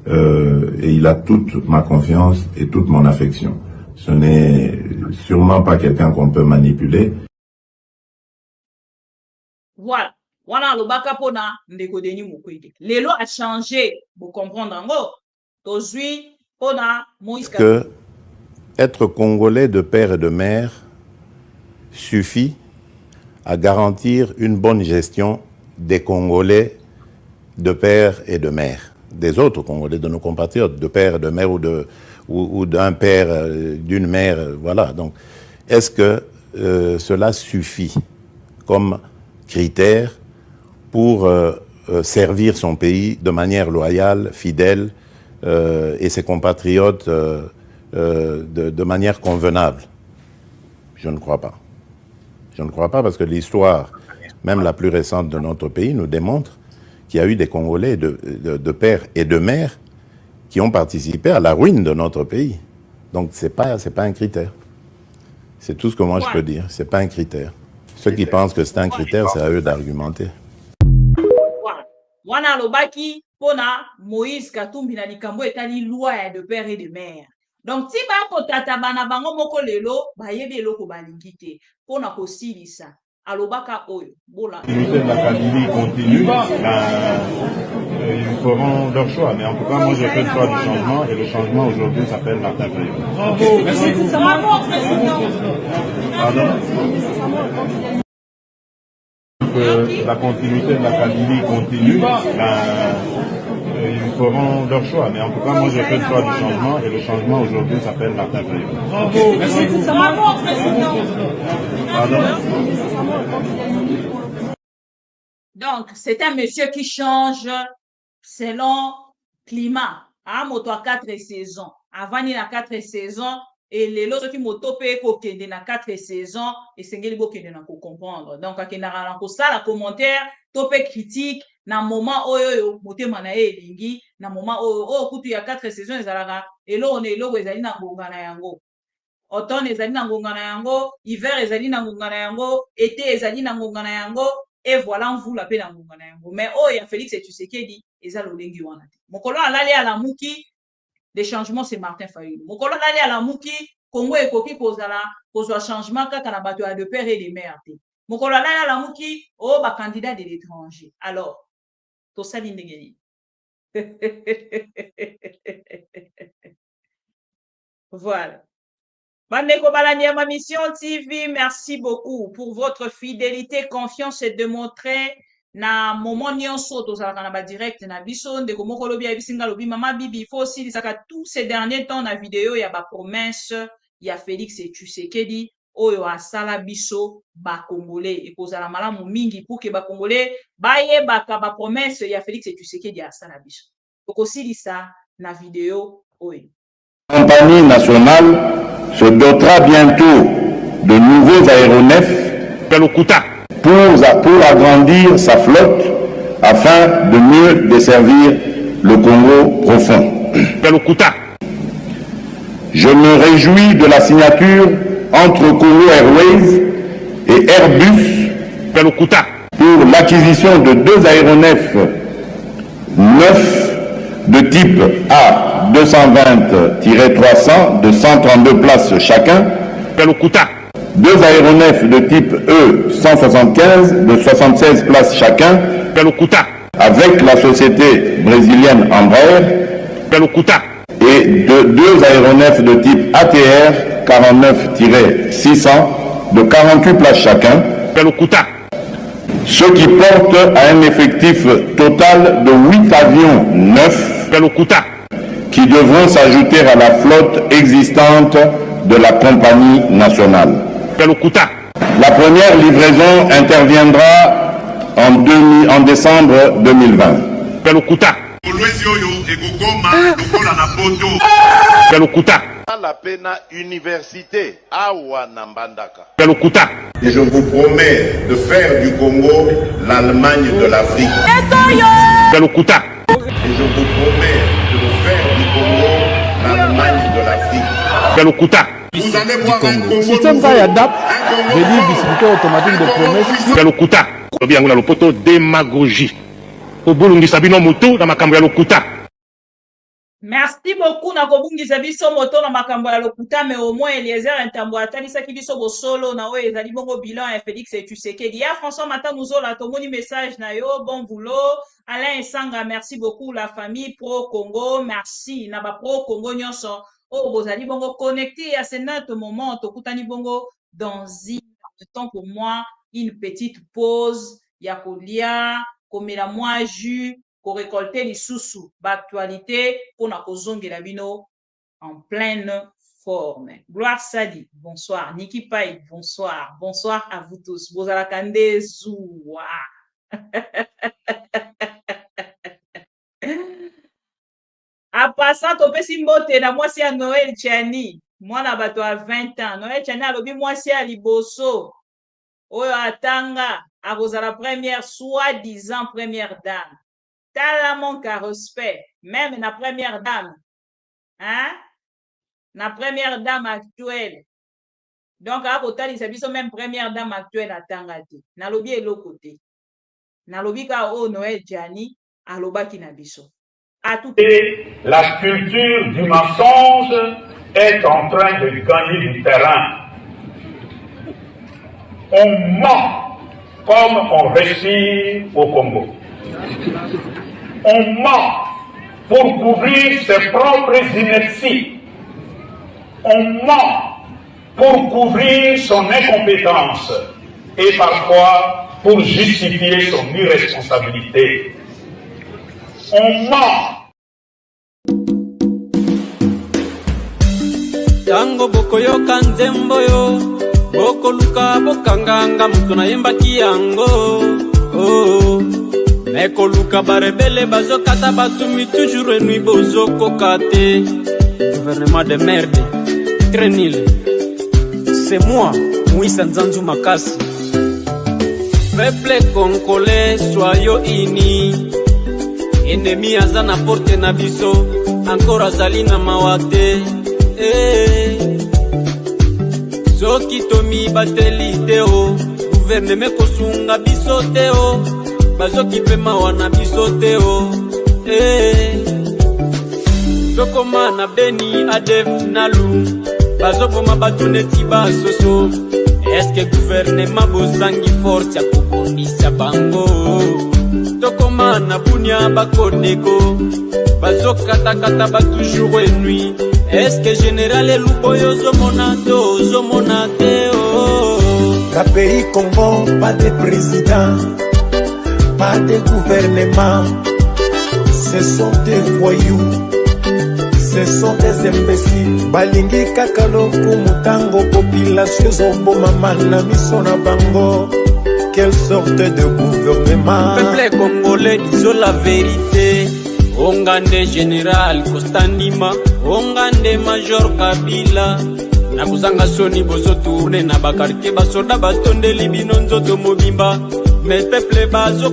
et il a toute ma confiance et toute mon affection. Ce n'est sûrement pas quelqu'un qu'on peut manipuler. Voilà. Wana lobaka pona ndeko Denis Mukwege. Lelo a changé, vous comprendre ngo. Tozui pona Moïse que être congolais de père et de mère suffit à garantir une bonne gestion des Congolais de père et de mère, des autres Congolais, de nos compatriotes, de père et de mère ou d'un père, d'une mère, voilà. Donc, est-ce que cela suffit comme critère pour servir son pays de manière loyale, fidèle, et ses compatriotes de manière convenable? Je ne crois pas. Je ne crois pas parce que l'histoire, même la plus récente de notre pays, nous démontre qu'il y a eu des Congolais de père et de mère qui ont participé à la ruine de notre pays. Donc c'est pas un critère. C'est tout ce que moi je peux dire. C'est pas un critère. Ceux qui pensent que c'est un critère, c'est à eux d'argumenter. Wana lobaki pona Moïse Katumbi na likambo etali loi de père et de mère. Donc si ba ko tata bana bango moko lelo ba yebi eloko balingi te pona ko silisa alobaka oyo bola la continue ils feront leur choix. Mais en tout cas, moi, j'ai fait le choix du changement. Et le changement, aujourd'hui, s'appelle Martin Fayot. Bravo. Merci beaucoup. Pardon? La continuité de la Kabylie continue. Ils feront leur choix. Mais en tout cas, moi, j'ai fait le choix du changement. Et le changement, aujourd'hui, s'appelle Martin Fayot. Bravo. Merci beaucoup. Pardon? Donc, c'est un monsieur qui change selon climat. À moto à 4 saisons. Avant, il y a 4 saisons. Et les autres qui moto pe ko kende na 4 saisons. Et c'est ngeli bo kende na ko comprendre. Donc, à kenda na ko ça la commentaire, topé critique, na moment oyo motema na elingi, na moment oyo kutu ya 4 saisons ezalaka. Et là, on est là, ezali na ngonga na yango. Automne ezali na ngonga na yango, hiver ezali na ngonga na yango, été ezali na ngonga na yango. Et voilà, on vous l'appelle en Mongana. Mais oh, il y a Félix et tu sais qui dit, et ça l'olengi wana. Mokolo alali à la mouki, les changements c'est Martin Fayulu. Mokolo alali à la mouki, Congo et Koki kozala, kozwa changement kaka na bato de père et de mère. Mokolo alali à la mouki, oh ba candidat de l'étranger. Alors, to sali ndengeni. Voilà. Bandeko Balanyama Mission TV, merci beaucoup pour votre fidélité, confiance et de montrer na moment nyonso tozalaka na ba direct na biso ndeko moko lobi abisinga lobi mama bibi il faut aussi lisaka tous ces derniers temps na vidéo ya ba promesse ya Félix et Tshisekedi oyo asala biso ba congolais et kozala malamu mingi pour que ba congolais bayebaka ba promesse ya Félix et Tshisekedi asala biso aussi lisa na vidéo oyo. Compagnie nationale se dotera bientôt de nouveaux aéronefs pour agrandir sa flotte afin de mieux desservir le Congo profond. Je me réjouis de la signature entre Congo Airways et Airbus pour l'acquisition de 2 aéronefs neufs de type A220-300 de 132 places chacun, 2 aéronefs de type E175 de 76 places chacun, avec la société brésilienne Embraer, et 2 aéronefs de type ATR 49-600 de 48 places chacun, ce qui porte à un effectif total de 8 avions neufs qui devront s'ajouter à la flotte existante de la compagnie nationale. La première livraison interviendra en décembre 2020. La pena université awa Nambandaka. Et je vous promets de faire du Congo l'Allemagne de l'Afrique. Et je vous promets de faire du Congo l'Allemagne de l'Afrique. Vous allez voir un Congo système ça adapte, je dis distributeur automatique de promesses. Démagogie. Au Burundi Sabino Moto dans makambo ya lokuta. Merci beaucoup na kobungisa biso moto na makambo ya lokuta mais au moins Eliezer Ntambo atalisaki biso bosolo na oyo ezali bongo bilan ya Félix et Tshisekedi. Ya François Matamuzola tomoni message na yo bon boulot. Alain Sanga merci beaucoup la famille Pro Congo merci na ba Pro Congo nyonso oh bozali bongo connecté à ce moment tokutani bongo dans un temps pour moi une petite pause ya kolia komela moi jus pour récolter les sous-sous d'actualité pour na kozongela bino en pleine forme. Gloire Sadi, bonsoir. Niki Pai, bonsoir. Bonsoir à vous tous. Bozala Kande Zoua. A passant au Pessimbote, na moi c'est à Noël Tchani. Moi na bato à 20 ans. Noël Tchani a lobi moi c'est à Liboso. Oyo atanga. A la première, soi-disant première dame. Tala manque à respect. Même la première dame. Hein? La première dame actuelle. Donc, à côté, il s'agit même première dame actuelle à Tangati. Na lobi est l'autre côté. Na lobi ka o Noël Gianni, à loba kinabiso. À tout. Et la culture du mensonge est en train de gagner du terrain. On ment comme on respire au Congo. On ment pour couvrir ses propres inerties. On ment pour couvrir son incompétence et parfois pour justifier son irresponsabilité. On ment. Tango boko yo kanzembo yo boko luka bokanganga mutu na yembaki yango oh meko luka barebele bazokata batumi toujours nuit bozoko kate gouvernement de merde très nul. C'est moi Moïse Nzanzu Makasi. Peuple congolais soyons unis. Ennemi aza na porte na biso encore azali na mawate soki tomi bateli te o gouvernement kosunga biso te o bazoki pe mawa na biso te o tokoma na Beni Adef Nalu bazoboma bato neti basoso. Est-ce que gouvernement bozangi force ya kobonisa bango? Tokoma na Bunia bakodeko bazokatakata ba toujours et nuit. Est-ce que général Eluboyo zomona te oh? La pays Congo, pas de président, pas de gouvernement. Ce sont des voyous, ce sont des imbéciles. Balingi kakalo kumutango population zombo mama miso na bango. Quelle sorte de gouvernement? Peuple congolais, disons la vérité. Ongande général Kostandima, ongande major Kabila. Na kuzanga soni bozo tourne na bakarke basoda batonde libino nzoto mobimba. Mais peuple bazo